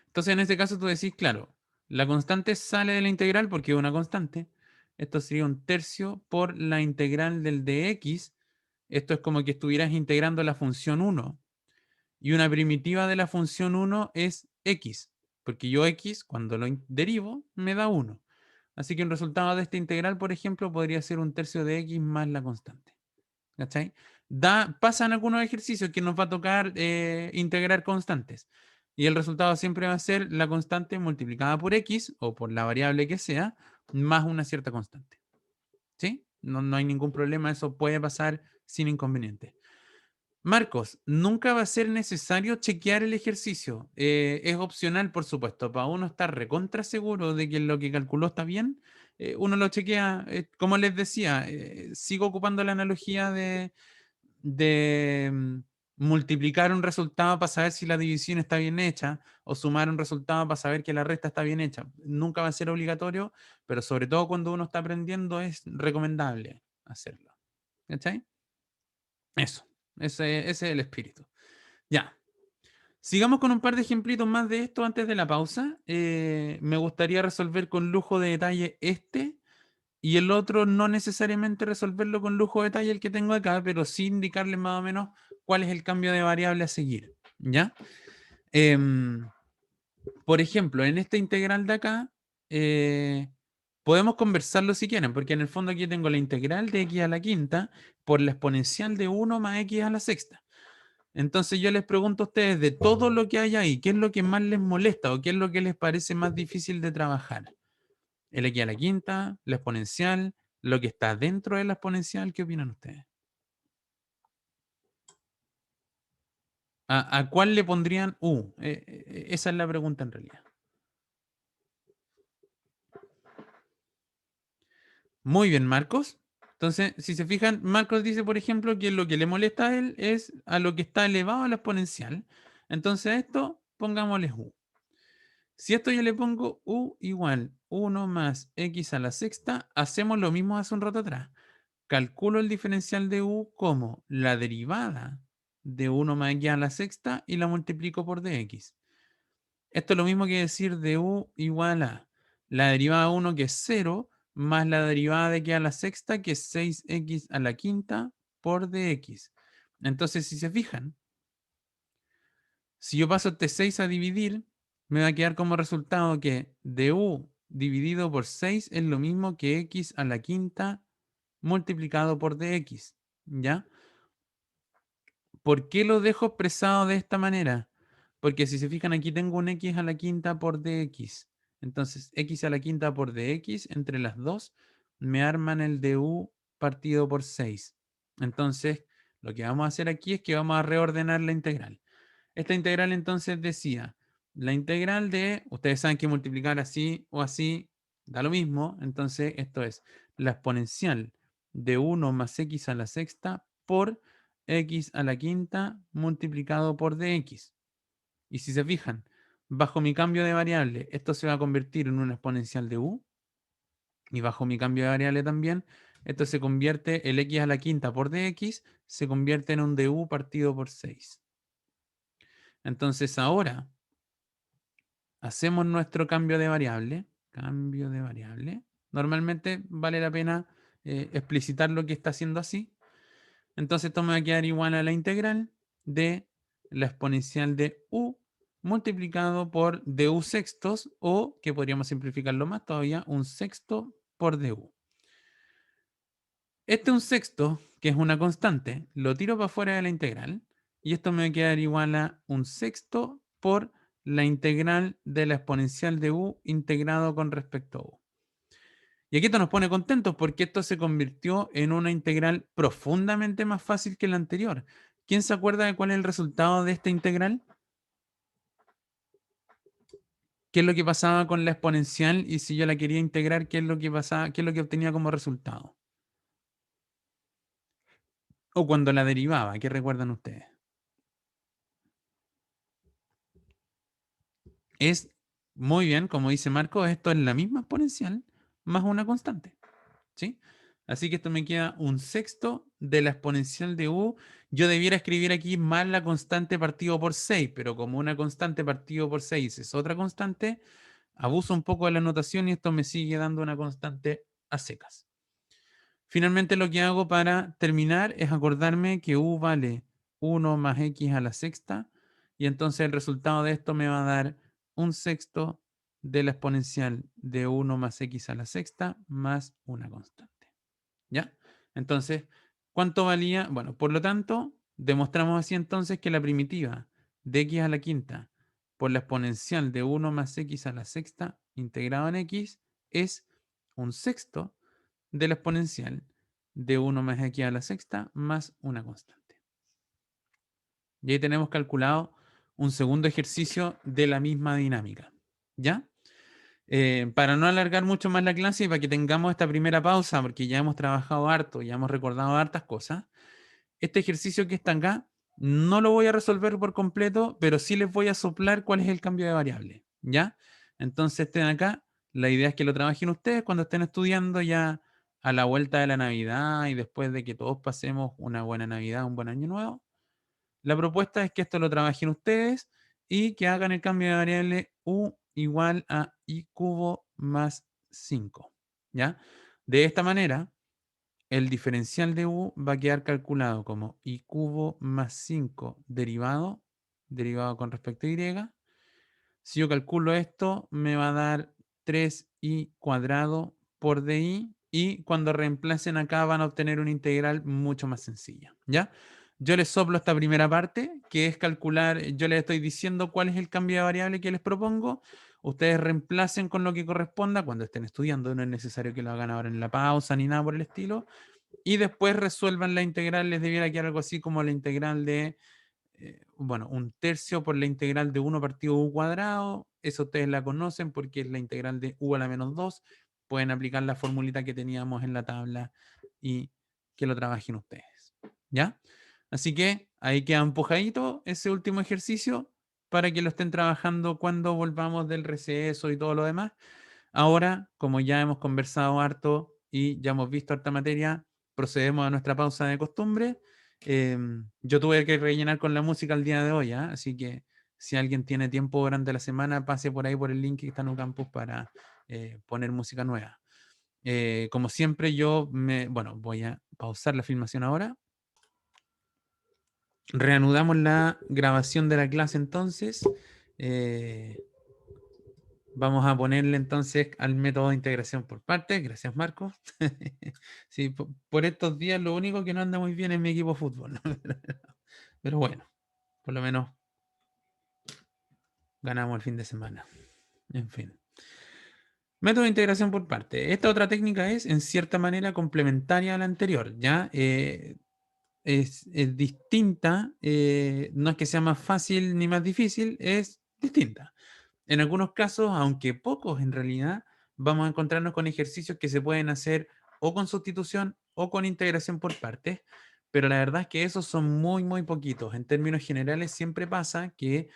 Entonces, en este caso tú decís, claro, la constante sale de la integral porque es una constante. Esto sería un tercio por la integral del de x. Esto es como que estuvieras integrando la función 1. Y una primitiva de la función 1 es x, porque yo x, cuando lo derivo, me da 1. Así que un resultado de esta integral, por ejemplo, podría ser un tercio de x más la constante. ¿Cachai? Pasan algunos ejercicios que nos va a tocar integrar constantes. Y el resultado siempre va a ser la constante multiplicada por x, o por la variable que sea, más una cierta constante. ¿Sí? No hay ningún problema, eso puede pasar sin inconveniente. Marcos, nunca va a ser necesario chequear el ejercicio. Es opcional, por supuesto. Para uno estar recontra seguro de que lo que calculó está bien, uno lo chequea. Como les decía, sigo ocupando la analogía de multiplicar un resultado para saber si la división está bien hecha, o sumar un resultado para saber que la resta está bien hecha. Nunca va a ser obligatorio, pero sobre todo cuando uno está aprendiendo es recomendable hacerlo. ¿Cachai? Eso, ese es el espíritu. Ya. Sigamos con un par de ejemplitos más de esto antes de la pausa. Me gustaría resolver con lujo de detalle este, y el otro no necesariamente resolverlo con lujo de detalle el que tengo acá, pero sí indicarles más o menos cuál es el cambio de variable a seguir, ¿ya? Em, por ejemplo, en esta integral de acá, podemos conversarlo si quieren, porque en el fondo aquí tengo la integral de x a la quinta por la exponencial de 1 más x a la sexta. Entonces yo les pregunto a ustedes de todo lo que hay ahí, ¿qué es lo que más les molesta o qué es lo que les parece más difícil de trabajar? ¿El x a la quinta, la exponencial, lo que está dentro de la exponencial? ¿Qué opinan ustedes? ¿A cuál le pondrían u? Esa es la pregunta en realidad. Muy bien, Marcos. Entonces, si se fijan, Marcos dice, por ejemplo, que lo que le molesta a él es a lo que está elevado a la exponencial. Entonces, a esto pongámosle u. Si esto yo le pongo u igual 1 más x a la sexta, hacemos lo mismo hace un rato atrás. Calculo el diferencial de u como la derivada de 1 más x a la sexta y la multiplico por dx. Esto es lo mismo que decir de u igual a la derivada de 1, que es 0, más la derivada de x a la sexta, que es 6x a la quinta por dx. Entonces, si se fijan, si yo paso este 6 a dividir, me va a quedar como resultado que du dividido por 6 es lo mismo que x a la quinta multiplicado por dx. ¿Ya? ¿Por qué lo dejo expresado de esta manera? Porque si se fijan aquí tengo un x a la quinta por dx. Entonces x a la quinta por dx entre las dos me arman el du partido por 6. Entonces lo que vamos a hacer aquí es que vamos a reordenar la integral. Esta integral entonces decía, la integral de, ustedes saben que multiplicar así o así da lo mismo, entonces esto es la exponencial de 1 más x a la sexta por x a la quinta multiplicado por dx. Y si se fijan, bajo mi cambio de variable, esto se va a convertir en una exponencial de u, y bajo mi cambio de variable también, esto se convierte, el x a la quinta por dx, se convierte en un du partido por 6. Entonces ahora hacemos nuestro cambio de variable. Cambio de variable. Normalmente vale la pena explicitar lo que está haciendo así. Entonces esto me va a quedar igual a la integral de la exponencial de u multiplicado por du sextos, o que podríamos simplificarlo más todavía, un sexto por du. Este un sexto, que es una constante, lo tiro para afuera de la integral y esto me va a quedar igual a un sexto por la integral de la exponencial de u integrado con respecto a u. Y aquí esto nos pone contentos porque esto se convirtió en una integral profundamente más fácil que la anterior. ¿Quién se acuerda de cuál es el resultado de esta integral? ¿Qué es lo que pasaba con la exponencial? Y si yo la quería integrar, ¿qué es lo que pasaba? ¿Qué es lo que obtenía como resultado? O cuando la derivaba, ¿qué recuerdan ustedes? Es muy bien, como dice Marco, esto es la misma exponencial más una constante. ¿Sí? Así que esto me queda un sexto de la exponencial de u. Yo debiera escribir aquí más la constante partido por 6, pero como una constante partido por 6 es otra constante, abuso un poco de la notación y esto me sigue dando una constante a secas. Finalmente lo que hago para terminar es acordarme que u vale 1 más x a la sexta, y entonces el resultado de esto me va a dar un sexto de la exponencial de 1 más x a la sexta más una constante. ¿Ya? Entonces, ¿cuánto valía? Bueno, por lo tanto, demostramos así entonces que la primitiva de x a la quinta por la exponencial de 1 más x a la sexta integrado en x es un sexto de la exponencial de 1 más x a la sexta más una constante. Y ahí tenemos calculado un segundo ejercicio de la misma dinámica. ¿Ya? Para no alargar mucho más la clase y para que tengamos esta primera pausa, porque ya hemos trabajado harto, ya hemos recordado hartas cosas, este ejercicio que está acá no lo voy a resolver por completo, pero sí les voy a soplar cuál es el cambio de variable. ¿Ya? Entonces, este de acá, la idea es que lo trabajen ustedes cuando estén estudiando ya a la vuelta de la Navidad y después de que todos pasemos una buena Navidad, un buen año nuevo. La propuesta es que esto lo trabajen ustedes y que hagan el cambio de variable u igual a i cubo más 5. ¿Ya? De esta manera, el diferencial de u va a quedar calculado como y cubo más 5 derivado con respecto a y. Si yo calculo esto, me va a dar 3i cuadrado por di, y cuando reemplacen acá van a obtener una integral mucho más sencilla, ¿ya? Yo les soplo esta primera parte, que es calcular, yo les estoy diciendo cuál es el cambio de variable que les propongo. Ustedes reemplacen con lo que corresponda cuando estén estudiando, no es necesario que lo hagan ahora en la pausa ni nada por el estilo, y después resuelvan la integral. Les debiera quedar algo así como la integral de bueno, un tercio por la integral de 1 partido u cuadrado. Eso ustedes la conocen porque es la integral de u a la menos 2. Pueden aplicar la formulita que teníamos en la tabla y que lo trabajen ustedes. ¿Ya? Así que ahí queda empujadito ese último ejercicio para que lo estén trabajando cuando volvamos del receso y todo lo demás. Ahora, como ya hemos conversado harto y ya hemos visto harta materia, procedemos a nuestra pausa de costumbre. Yo tuve que rellenar con la música el día de hoy, ¿ah? Así que si alguien tiene tiempo durante la semana, pase por ahí por el link que está en Ucampus para poner música nueva. Como siempre, bueno, voy a pausar la filmación ahora. Reanudamos la grabación de la clase entonces. Eh, Vamos a ponerle entonces al método de integración por partes. Gracias, Marco. Sí, por estos días lo único que no anda muy bien es mi equipo de fútbol, ¿no? Pero bueno, por lo menos ganamos el fin de semana. En fin. Método de integración por partes. Esta otra técnica es, en cierta manera, complementaria a la anterior, ¿ya? Es distinta, no es que sea más fácil ni más difícil, es distinta. En algunos casos, aunque pocos en realidad, vamos a encontrarnos con ejercicios que se pueden hacer o con sustitución o con integración por partes, pero la verdad es que esos son muy, muy poquitos. En términos generales, siempre pasa que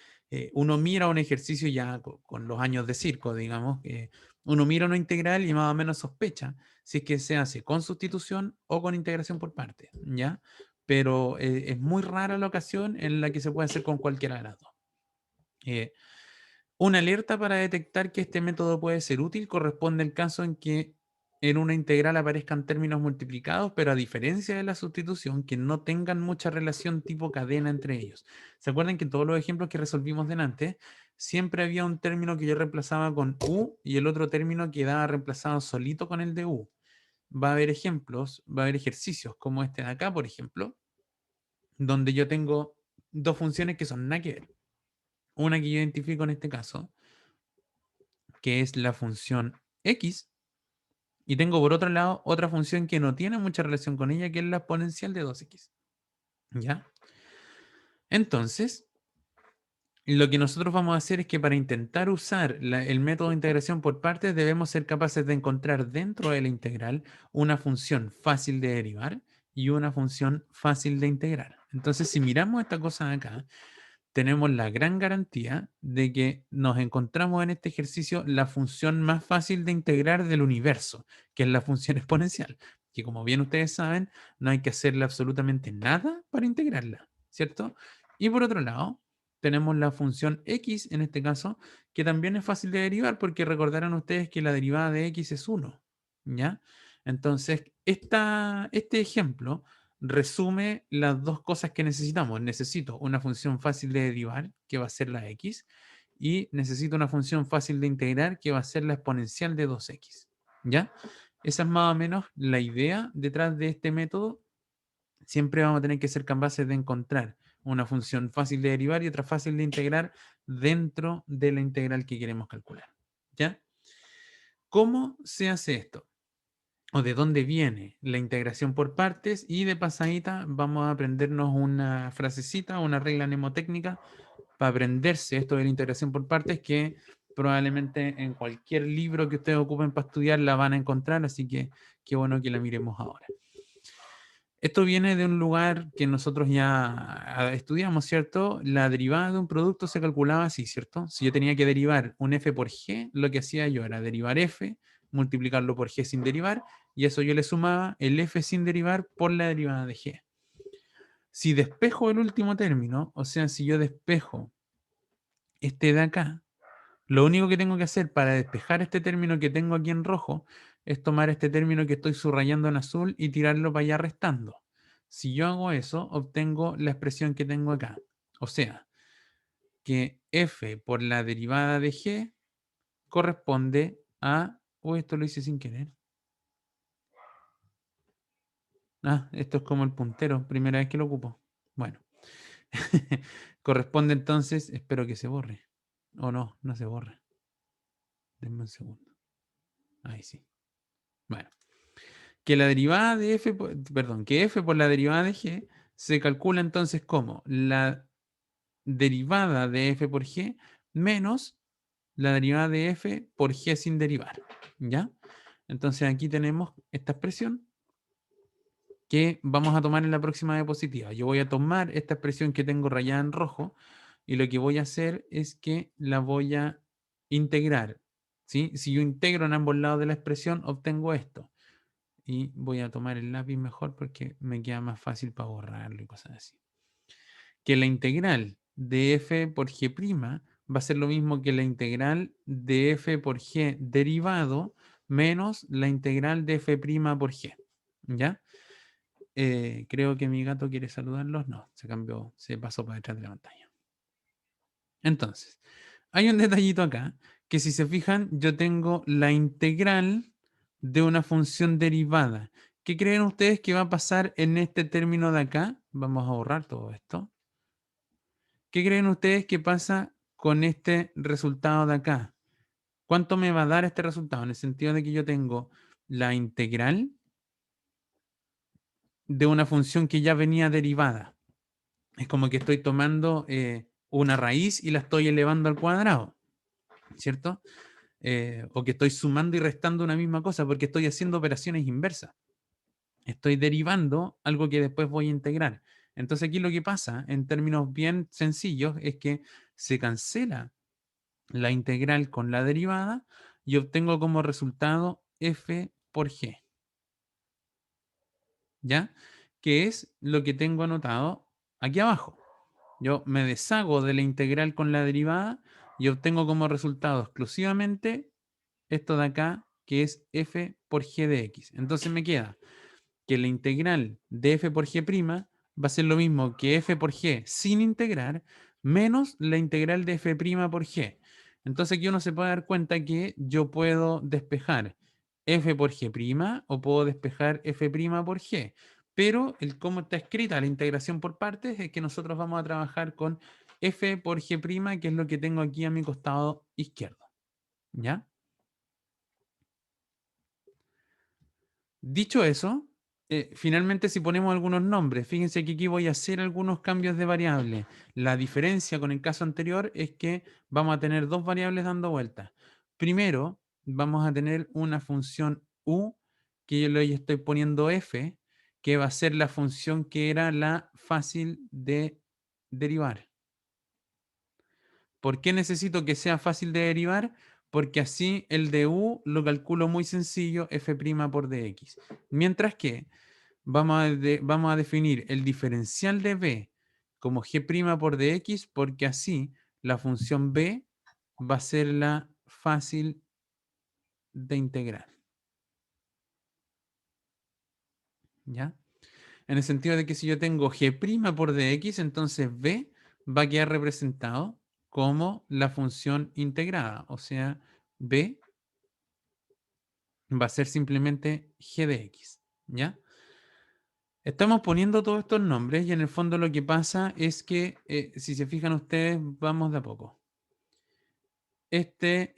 uno mira un ejercicio ya con los años de circo, digamos, que uno mira una integral y más o menos sospecha si es que se hace con sustitución o con integración por partes, ¿ya? Pero es muy rara la ocasión en la que se puede hacer con cualquiera de las dos. Eh, una alerta para detectar que este método puede ser útil corresponde al caso en que en una integral aparezcan términos multiplicados, pero a diferencia de la sustitución, que no tengan mucha relación tipo cadena entre ellos. ¿Se acuerdan que en todos los ejemplos que resolvimos delante, siempre había un término que yo reemplazaba con u y el otro término quedaba reemplazado solito con el de u? Va a haber ejemplos, va a haber ejercicios como este de acá, por ejemplo, donde yo tengo dos funciones que son nada que ver. Una que yo identifico en este caso, que es la función x, y tengo por otro lado otra función que no tiene mucha relación con ella, que es la exponencial de 2x. ¿Ya? Entonces, lo que nosotros vamos a hacer es que para intentar usar el método de integración por partes debemos ser capaces de encontrar dentro de la integral una función fácil de derivar y una función fácil de integrar. Entonces, si miramos esta cosa de acá, tenemos la gran garantía de que nos encontramos en este ejercicio la función más fácil de integrar del universo, que es la función exponencial, que como bien ustedes saben, no hay que hacerle absolutamente nada para integrarla, ¿cierto? Y por otro lado, tenemos la función x, en este caso, que también es fácil de derivar, porque recordarán ustedes que la derivada de x es 1, ¿ya? Entonces, este ejemplo resume las dos cosas que necesitamos. Necesito una función fácil de derivar, que va a ser la x, y necesito una función fácil de integrar, que va a ser la exponencial de 2x. ¿Ya? Esa es más o menos la idea detrás de este método. Siempre vamos a tener que ser capaces de encontrar una función fácil de derivar y otra fácil de integrar dentro de la integral que queremos calcular. ¿Ya? ¿Cómo se hace esto? O de dónde viene la integración por partes, y de pasadita vamos a aprendernos una frasecita, una regla mnemotécnica para aprenderse esto de la integración por partes, que probablemente en cualquier libro que ustedes ocupen para estudiar la van a encontrar, así que qué bueno que la miremos ahora. Esto viene de un lugar que nosotros ya estudiamos, ¿cierto? La derivada de un producto se calculaba así, ¿cierto? Si yo tenía que derivar un f por g, lo que hacía yo era derivar f, multiplicarlo por g sin derivar, y eso yo le sumaba el f sin derivar por la derivada de g. Si despejo el último término, o sea, si yo despejo este de acá, lo único que tengo que hacer para despejar este término que tengo aquí en rojo es tomar este término que estoy subrayando en azul y tirarlo para allá restando. Si yo hago eso, obtengo la expresión que tengo acá. O sea, que f por la derivada de g corresponde a... Uy, esto lo hice sin querer. Ah, esto es como el puntero, primera vez que lo ocupo. Bueno, corresponde entonces, espero que se borre. O no, no se borra. Denme un segundo. Ahí sí. Bueno, que la derivada de f, perdón, que f por la derivada de g se calcula entonces como la derivada de f por g menos la derivada de f por g sin derivar. ¿Ya? Entonces aquí tenemos esta expresión que vamos a tomar en la próxima diapositiva. Yo voy a tomar esta expresión que tengo rayada en rojo y lo que voy a hacer es que la voy a integrar. ¿Sí? Si yo integro en ambos lados de la expresión, obtengo esto. Y voy a tomar el lápiz mejor porque me queda más fácil para borrarlo y cosas así. Que la integral de f por g' va a ser lo mismo que la integral de f por g derivado menos la integral de f' por g. ¿Ya? Creo que mi gato quiere saludarlos. No, se cambió, se pasó para detrás de la pantalla. Entonces, hay un detallito acá, que si se fijan, yo tengo la integral de una función derivada. ¿Qué creen ustedes que va a pasar en este término de acá? Vamos a borrar todo esto. ¿Qué creen ustedes que pasa con este resultado de acá? ¿Cuánto me va a dar este resultado? En el sentido de que yo tengo la integral de una función que ya venía derivada. Es como que estoy tomando una raíz y la estoy elevando al cuadrado, ¿cierto? O que estoy sumando y restando una misma cosa porque estoy haciendo operaciones inversas. Estoy derivando algo que después voy a integrar. Entonces aquí lo que pasa, en términos bien sencillos, es que se cancela la integral con la derivada y obtengo como resultado f por g. ¿Ya? Que es lo que tengo anotado aquí abajo. Yo me deshago de la integral con la derivada y obtengo como resultado exclusivamente esto de acá, que es f por g de x. Entonces me queda que la integral de f por g' va a ser lo mismo que f por g sin integrar menos la integral de f' por g. Entonces aquí uno se puede dar cuenta que yo puedo despejar f por g' o puedo despejar f' por g. Pero el cómo está escrita la integración por partes es que nosotros vamos a trabajar con f por g', que es lo que tengo aquí a mi costado izquierdo. ¿Ya? Dicho eso, finalmente si ponemos algunos nombres, fíjense que aquí voy a hacer algunos cambios de variable. La diferencia con el caso anterior es que vamos a tener dos variables dando vueltas. Primero, vamos a tener una función u, que yo le estoy poniendo f, que va a ser la función que era la fácil de derivar. ¿Por qué necesito que sea fácil de derivar? Porque así el de u lo calculo muy sencillo, f' por dx. Mientras que vamos a definir el diferencial de b como g' por dx, porque así la función b va a ser la fácil de integrar. ¿Ya? En el sentido de que si yo tengo g' por dx, entonces b va a quedar representado como la función integrada. O sea, b va a ser simplemente g de x. ¿Ya? Estamos poniendo todos estos nombres y en el fondo lo que pasa es que, si se fijan ustedes, vamos de a poco. Este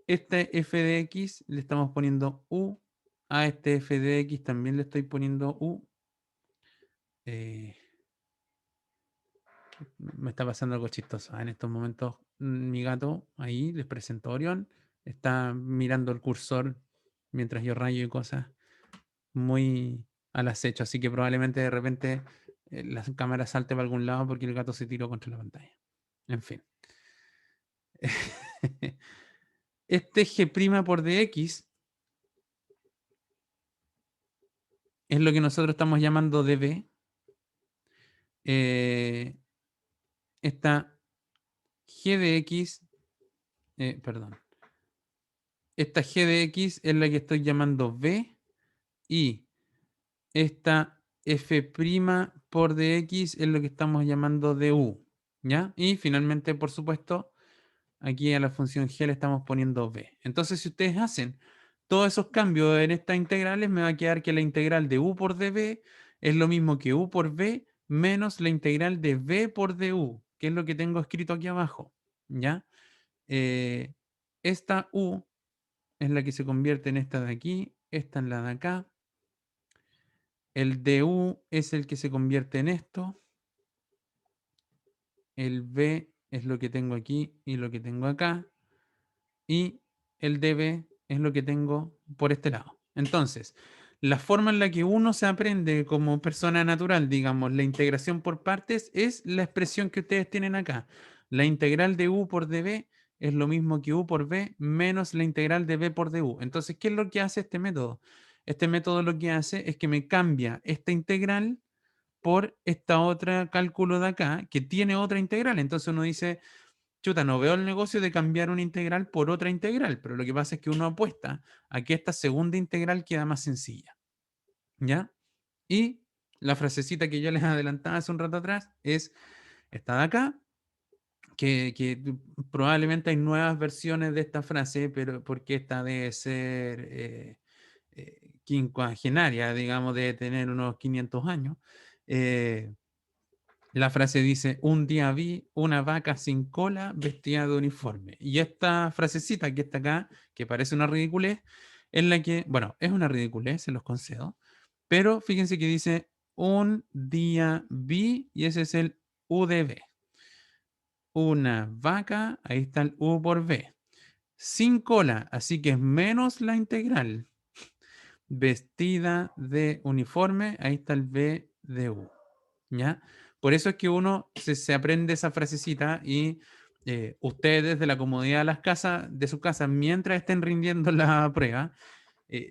f de x le estamos poniendo u, a este f de x también le estoy poniendo u. Me está pasando algo chistoso. En estos momentos mi gato ahí, les presento a Orión, está mirando el cursor mientras yo rayo y cosas muy al acecho, así que probablemente de repente la cámara salte para algún lado porque el gato se tiró contra la pantalla. En fin. Este g' por dx es lo que nosotros estamos llamando db. Esta g de x, perdón, esta g de x es la que estoy llamando b y esta f' por dx es lo que estamos llamando du, ¿ya? Y finalmente, por supuesto, aquí a la función g le estamos poniendo b. Entonces, si ustedes hacen todos esos cambios en estas integrales, me va a quedar que la integral de u por db es lo mismo que u por b menos la integral de b por du, que es lo que tengo escrito aquí abajo, ¿ya? Esta u es la que se convierte en esta de aquí, esta en la de acá. El du es el que se convierte en esto. El b es lo que tengo aquí y lo que tengo acá. Y el db es lo que tengo por este lado. Entonces, la forma en la que uno se aprende como persona natural, digamos, la integración por partes, es la expresión que ustedes tienen acá. La integral de u por db es lo mismo que u por b menos la integral de b por du. Entonces, ¿qué es lo que hace este método? Este método lo que hace es que me cambia esta integral por esta otra cálculo de acá, que tiene otra integral. Entonces uno dice, chuta, no veo el negocio de cambiar una integral por otra integral, pero lo que pasa es que uno apuesta a que esta segunda integral queda más sencilla, ¿ya? Y la frasecita que yo les adelantaba hace un rato atrás es esta de acá, que probablemente hay nuevas versiones de esta frase, pero porque esta debe ser quincuagenaria, digamos, de tener unos 500 años. La frase dice, un día vi una vaca sin cola vestida de uniforme. Y esta frasecita que está acá, que parece una ridiculez, es la que, bueno, es una ridiculez, se los concedo, pero fíjense que dice, un día vi, y ese es el UDB. Una vaca, ahí está el U por B. Sin cola, así que es menos la integral. Vestida de uniforme, ahí está el B de U. ¿Ya? Por eso es que uno se aprende esa frasecita y ustedes desde la comodidad de las casas, de su casa, mientras estén rindiendo la prueba,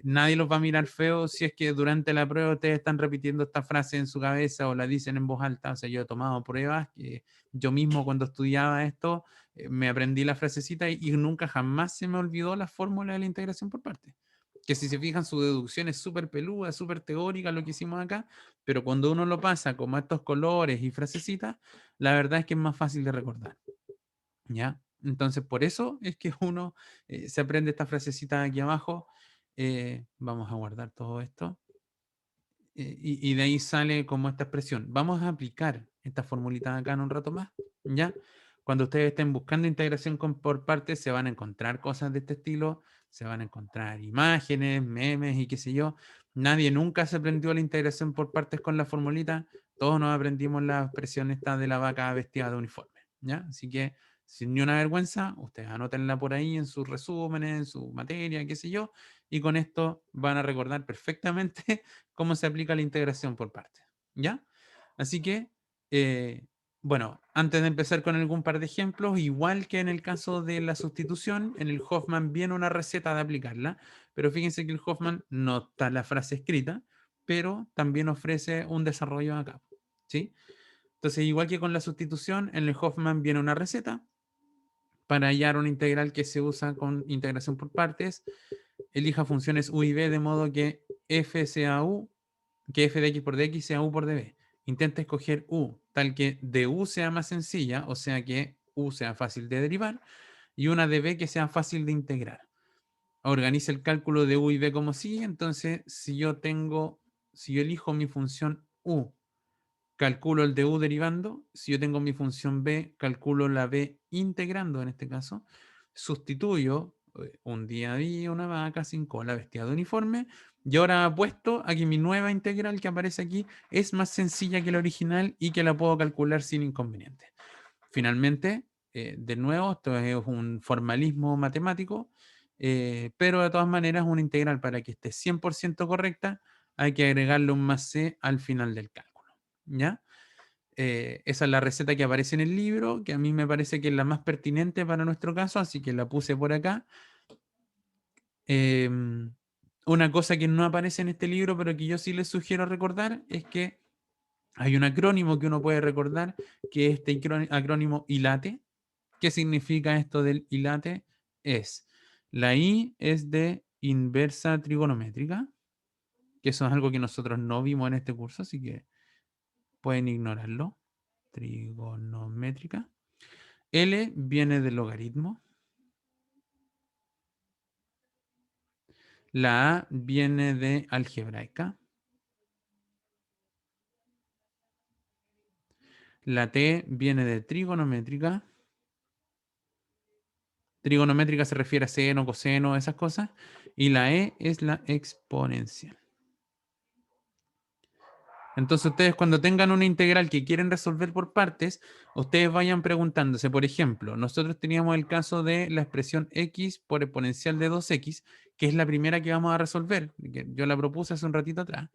nadie los va a mirar feo si es que durante la prueba ustedes están repitiendo esta frase en su cabeza o la dicen en voz alta. O sea, yo he tomado pruebas que yo mismo cuando estudiaba esto me aprendí la frasecita y nunca jamás se me olvidó la fórmula de la integración por partes. Que si se fijan, su deducción es súper peluda, súper teórica lo que hicimos acá, pero cuando uno lo pasa como estos colores y frasecitas, la verdad es que es más fácil de recordar. ¿Ya? Entonces, por eso es que uno se aprende esta frasecita aquí abajo. Vamos a guardar todo esto. Y de ahí sale como esta expresión. Vamos a aplicar esta formulita acá en un rato más. ¿Ya? Cuando ustedes estén buscando integración por partes, se van a encontrar cosas de este estilo, se van a encontrar imágenes, memes y qué sé yo. Nadie nunca se aprendió la integración por partes con la formulita. Todos nos aprendimos la expresión esta de la vaca vestida de uniforme. ¿Ya? Así que sin ni una vergüenza, ustedes anótenla por ahí en sus resúmenes, en su materia, qué sé yo, y con esto van a recordar perfectamente cómo se aplica la integración por partes. ¿Ya? Así que, bueno, antes de empezar con algún par de ejemplos, igual que en el caso de la sustitución, en el Hoffman viene una receta de aplicarla, pero fíjense que el Hoffman no está la frase escrita, pero también ofrece un desarrollo acá. ¿Sí? Entonces, igual que con la sustitución, en el Hoffman viene una receta para hallar una integral que se usa con integración por partes. Elija funciones u y b de modo que f sea u, que f de x por dx sea u por db. Intenta escoger u tal que du sea más sencilla, o sea que u sea fácil de derivar, y una db que sea fácil de integrar. Organiza el cálculo de u y b como sigue. Entonces, si yo elijo mi función u, calculo el de u derivando. Si yo tengo mi función b, calculo la b integrando en este caso. Sustituyo un día a día, una vaca sin cola, vestida de uniforme. Y ahora apuesto a que mi nueva integral que aparece aquí es más sencilla que la original y que la puedo calcular sin inconveniente. Finalmente, de nuevo, esto es un formalismo matemático, pero de todas maneras una integral para que esté 100% correcta hay que agregarle un más c al final del cálculo. ¿Ya? Esa es la receta que aparece en el libro, que a mí me parece que es la más pertinente para nuestro caso, así que la puse por acá. Una cosa que no aparece en este libro, pero que yo sí les sugiero recordar, es que hay un acrónimo que uno puede recordar, que es este acrónimo ILATE. ¿Qué significa esto del ILATE? Es La I es de inversa trigonométrica, que eso es algo que nosotros no vimos en este curso, así que pueden ignorarlo. Trigonométrica. L viene del logaritmo. La A viene de algebraica. La T viene de trigonométrica. Trigonométrica se refiere a seno, coseno, esas cosas. Y la E es la exponencial. Entonces ustedes cuando tengan una integral que quieren resolver por partes, ustedes vayan preguntándose, por ejemplo, nosotros teníamos el caso de la expresión x por exponencial de 2x, que es la primera que vamos a resolver, que yo la propuse hace un ratito atrás.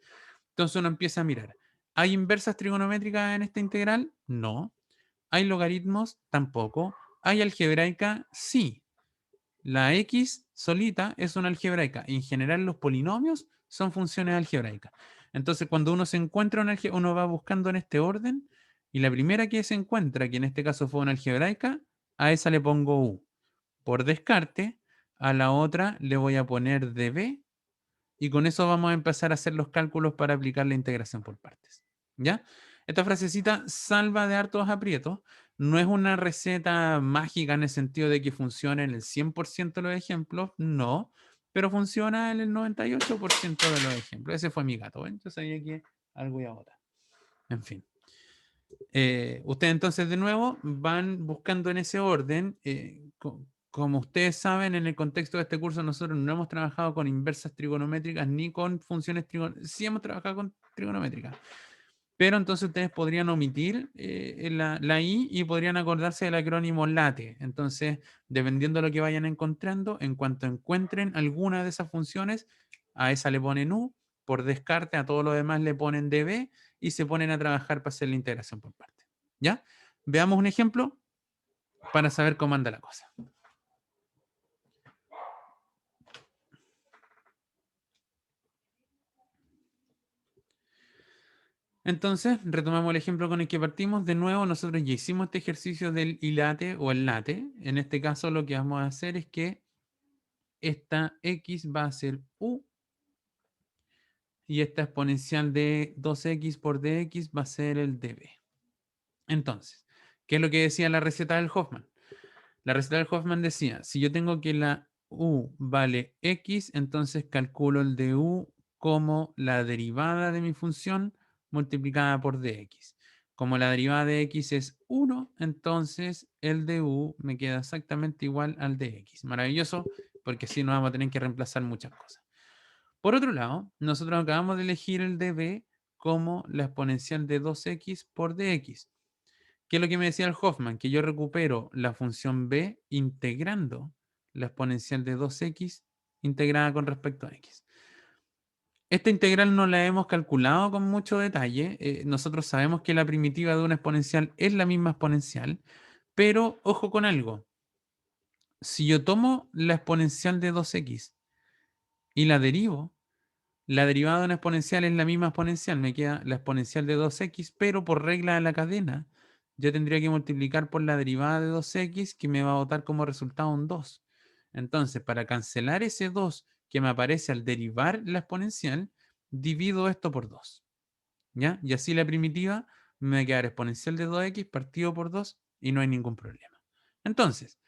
Entonces uno empieza a mirar, ¿hay inversas trigonométricas en esta integral? No. ¿Hay logaritmos? Tampoco. ¿Hay algebraica? Sí. La x solita es una algebraica. En general los polinomios son funciones algebraicas. Entonces cuando uno se encuentra una uno va buscando en este orden y la primera que se encuentra, que en este caso fue una algebraica, a esa le pongo u. Por descarte, a la otra le voy a poner db y con eso vamos a empezar a hacer los cálculos para aplicar la integración por partes. ¿Ya? Esta frasecita salva de hartos aprietos. No es una receta mágica en el sentido de que funcione en el 100% de los ejemplos, no, pero funciona en el 98% de los ejemplos. Ese fue mi gato, ¿ven? Yo sabía que algo iba a botar. En fin. Ustedes entonces de nuevo van buscando en ese orden. Como ustedes saben, en el contexto de este curso nosotros no hemos trabajado con inversas trigonométricas ni con funciones trigonométricas. Sí hemos trabajado con trigonométricas. Pero entonces ustedes podrían omitir la I y podrían acordarse del acrónimo LATE. Entonces, dependiendo de lo que vayan encontrando, en cuanto encuentren alguna de esas funciones, a esa le ponen U, por descarte a todo lo demás le ponen DB y se ponen a trabajar para hacer la integración por parte. ¿Ya? Veamos un ejemplo para saber cómo anda la cosa. Entonces, retomamos el ejemplo con el que partimos. De nuevo, nosotros ya hicimos este ejercicio del ilate o el late. En este caso, lo que vamos a hacer es que esta x va a ser u y esta exponencial de 2x por dx va a ser el db. Entonces, ¿qué es lo que decía la receta del Hoffman? La receta del Hoffman decía, si yo tengo que la u vale x, entonces calculo el du como la derivada de mi función multiplicada por dx. Como la derivada de x es 1, entonces el du me queda exactamente igual al de x. Maravilloso, porque así no vamos a tener que reemplazar muchas cosas. Por otro lado, nosotros acabamos de elegir el db como la exponencial de 2x por dx. ¿Qué es lo que me decía el Hoffman? Que yo recupero la función b integrando la exponencial de 2x integrada con respecto a x. Esta integral no la hemos calculado con mucho detalle. Nosotros sabemos que la primitiva de una exponencial es la misma exponencial, pero ojo con algo. Si yo tomo la exponencial de 2x y la derivo, la derivada de una exponencial es la misma exponencial, me queda la exponencial de 2x, pero por regla de la cadena, yo tendría que multiplicar por la derivada de 2x que me va a botar como resultado un 2. Entonces, para cancelar ese 2 que me aparece al derivar la exponencial, divido esto por 2. ¿Ya? Y así la primitiva me va a quedar exponencial de 2x partido por 2 y no hay ningún problema. Entonces,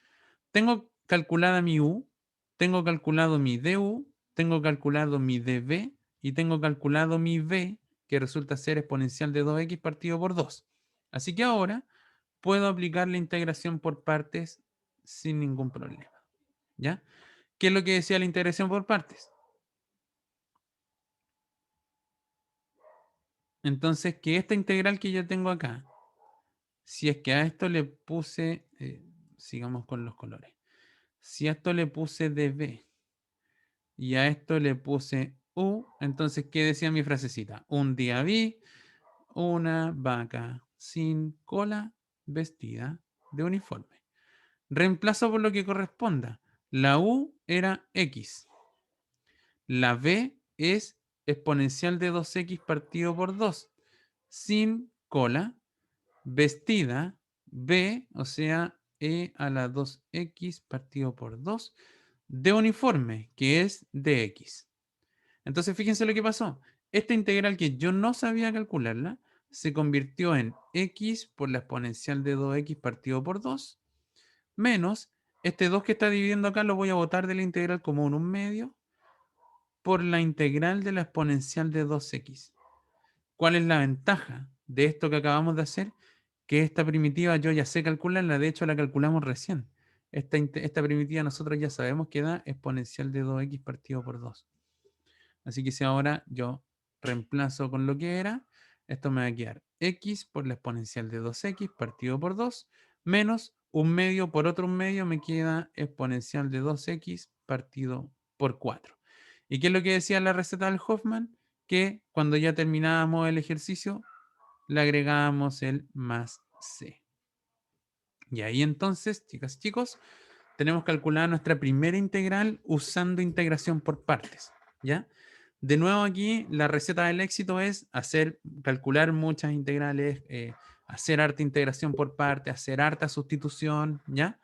tengo calculada mi u, tengo calculado mi du, tengo calculado mi db y tengo calculado mi v, que resulta ser exponencial de 2x partido por 2. Así que ahora puedo aplicar la integración por partes sin ningún problema. ¿Ya? ¿Qué es lo que decía la integración por partes? Entonces, que esta integral que yo tengo acá, si es que a esto le puse, sigamos con los colores, si a esto le puse db y a esto le puse U, entonces, ¿qué decía mi frasecita? Un día vi una vaca sin cola vestida de uniforme. Reemplazo por lo que corresponda. La U era X. La V es exponencial de 2X partido por 2. Sin cola, vestida, B, o sea, E a la 2X partido por 2 de uniforme, que es dx. Entonces, fíjense lo que pasó. Esta integral que yo no sabía calcularla, se convirtió en x por la exponencial de 2x partido por 2, menos este 2 que está dividiendo acá lo voy a botar de la integral como un medio por la integral de la exponencial de 2x. ¿Cuál es la ventaja de esto que acabamos de hacer? Que esta primitiva yo ya sé calcularla, de hecho la calculamos recién. Esta primitiva nosotros ya sabemos que da exponencial de 2x partido por 2. Así que si ahora yo reemplazo con lo que era, esto me va a quedar x por la exponencial de 2x partido por 2, menos un medio por otro medio me queda exponencial de 2x partido por 4. ¿Y qué es lo que decía la receta del Hoffman? Que cuando ya terminábamos el ejercicio, le agregábamos el más c. Y ahí entonces, chicas y chicos, tenemos calculada nuestra primera integral usando integración por partes, ¿ya? De nuevo aquí, la receta del éxito es calcular muchas integrales, hacer harta integración por partes, hacer harta sustitución, ¿ya?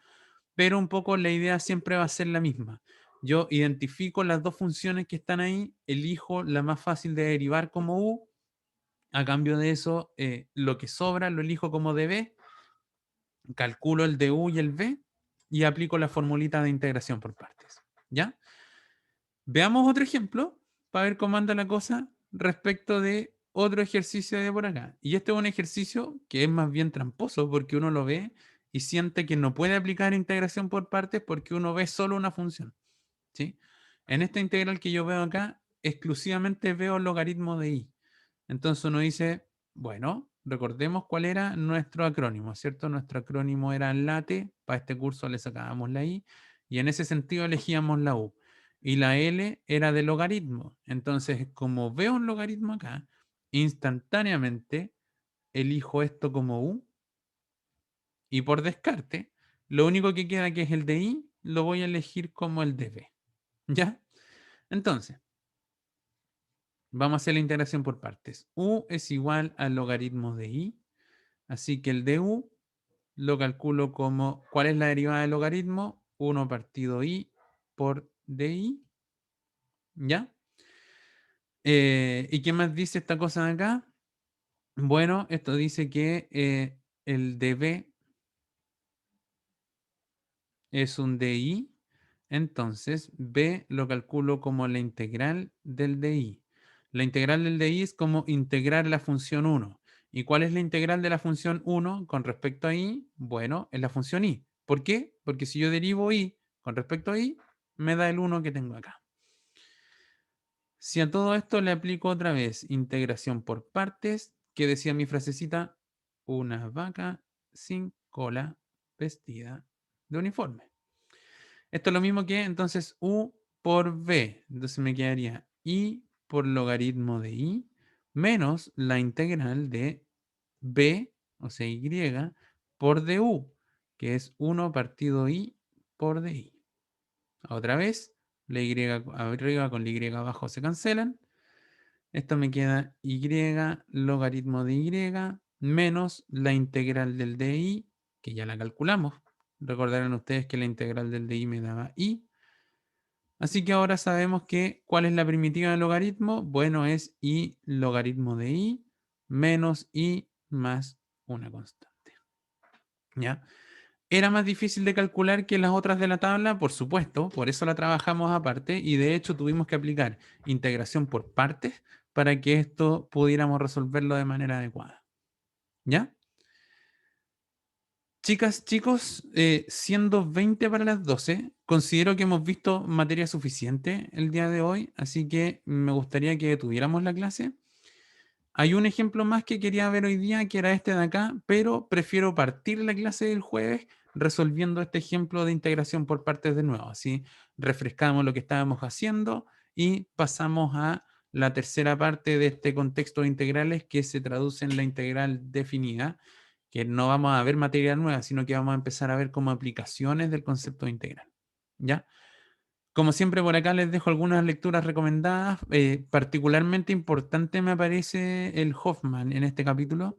Pero un poco la idea siempre va a ser la misma. Yo identifico las dos funciones que están ahí, elijo la más fácil de derivar como u, a cambio de eso, lo que sobra lo elijo como db, calculo el du y el v y aplico la formulita de integración por partes, ¿ya? Veamos otro ejemplo para ver cómo anda la cosa respecto de otro ejercicio de por acá. Y este es un ejercicio que es más bien tramposo porque uno lo ve y siente que no puede aplicar integración por partes porque uno ve solo una función, ¿sí? En esta integral que yo veo acá, exclusivamente veo el logaritmo de i. Entonces uno dice, bueno, recordemos cuál era nuestro acrónimo, ¿cierto? Nuestro acrónimo era LATE, para este curso le sacábamos la i, y en ese sentido elegíamos la u. Y la L era de logaritmo. Entonces, como veo un logaritmo acá, instantáneamente elijo esto como U y por descarte, lo único que queda que es el de I, lo voy a elegir como el de B. ¿Ya? Entonces, vamos a hacer la integración por partes. U es igual al logaritmo de I, así que el de U lo calculo como, ¿cuál es la derivada del logaritmo? 1 partido I por DI. ¿Ya? ¿Y qué más dice esta cosa de acá? Bueno, esto dice que el dB es un DI, entonces B lo calculo como la integral del DI. La integral del DI es como integrar la función 1. ¿Y cuál es la integral de la función 1 con respecto a I? Bueno, es la función I. ¿Por qué? Porque si yo derivo I con respecto a I, me da el 1 que tengo acá. Si a todo esto le aplico otra vez integración por partes, que decía mi frasecita, una vaca sin cola vestida de uniforme. Esto es lo mismo que entonces u por v. Entonces me quedaría i por logaritmo de i menos la integral de b, o sea, y, por du, que es 1 partido i por di. Otra vez, la y arriba con la y abajo se cancelan. Esto me queda y logaritmo de y menos la integral del di, que ya la calculamos. Recordarán ustedes que la integral del di me daba i. Así que ahora sabemos que ¿cuál es la primitiva del logaritmo? Bueno, es i logaritmo de i menos i más una constante. ¿Ya? ¿Era más difícil de calcular que las otras de la tabla? Por supuesto, por eso la trabajamos aparte y de hecho tuvimos que aplicar integración por partes para que esto pudiéramos resolverlo de manera adecuada. ¿Ya? Chicas, chicos, siendo 20 para las 12, considero que hemos visto materia suficiente el día de hoy, así que me gustaría que tuviéramos la clase. Hay un ejemplo más que quería ver hoy día, que era este de acá, pero prefiero partir la clase del jueves resolviendo este ejemplo de integración por partes de nuevo. Así refrescamos lo que estábamos haciendo y pasamos a la tercera parte de este contexto de integrales que se traduce en la integral definida, que no vamos a ver materia nueva, sino que vamos a empezar a ver como aplicaciones del concepto de integral. ¿Ya? Como siempre, por acá les dejo algunas lecturas recomendadas. Particularmente importante me parece el Hoffman en este capítulo,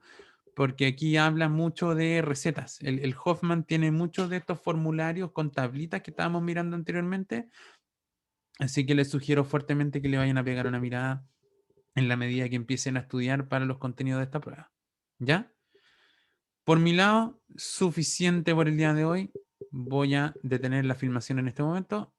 porque aquí habla mucho de recetas. El Hoffman tiene muchos de estos formularios con tablitas que estábamos mirando anteriormente, así que les sugiero fuertemente que le vayan a pegar una mirada en la medida que empiecen a estudiar para los contenidos de esta prueba. ¿Ya? Por mi lado, suficiente por el día de hoy. Voy a detener la filmación en este momento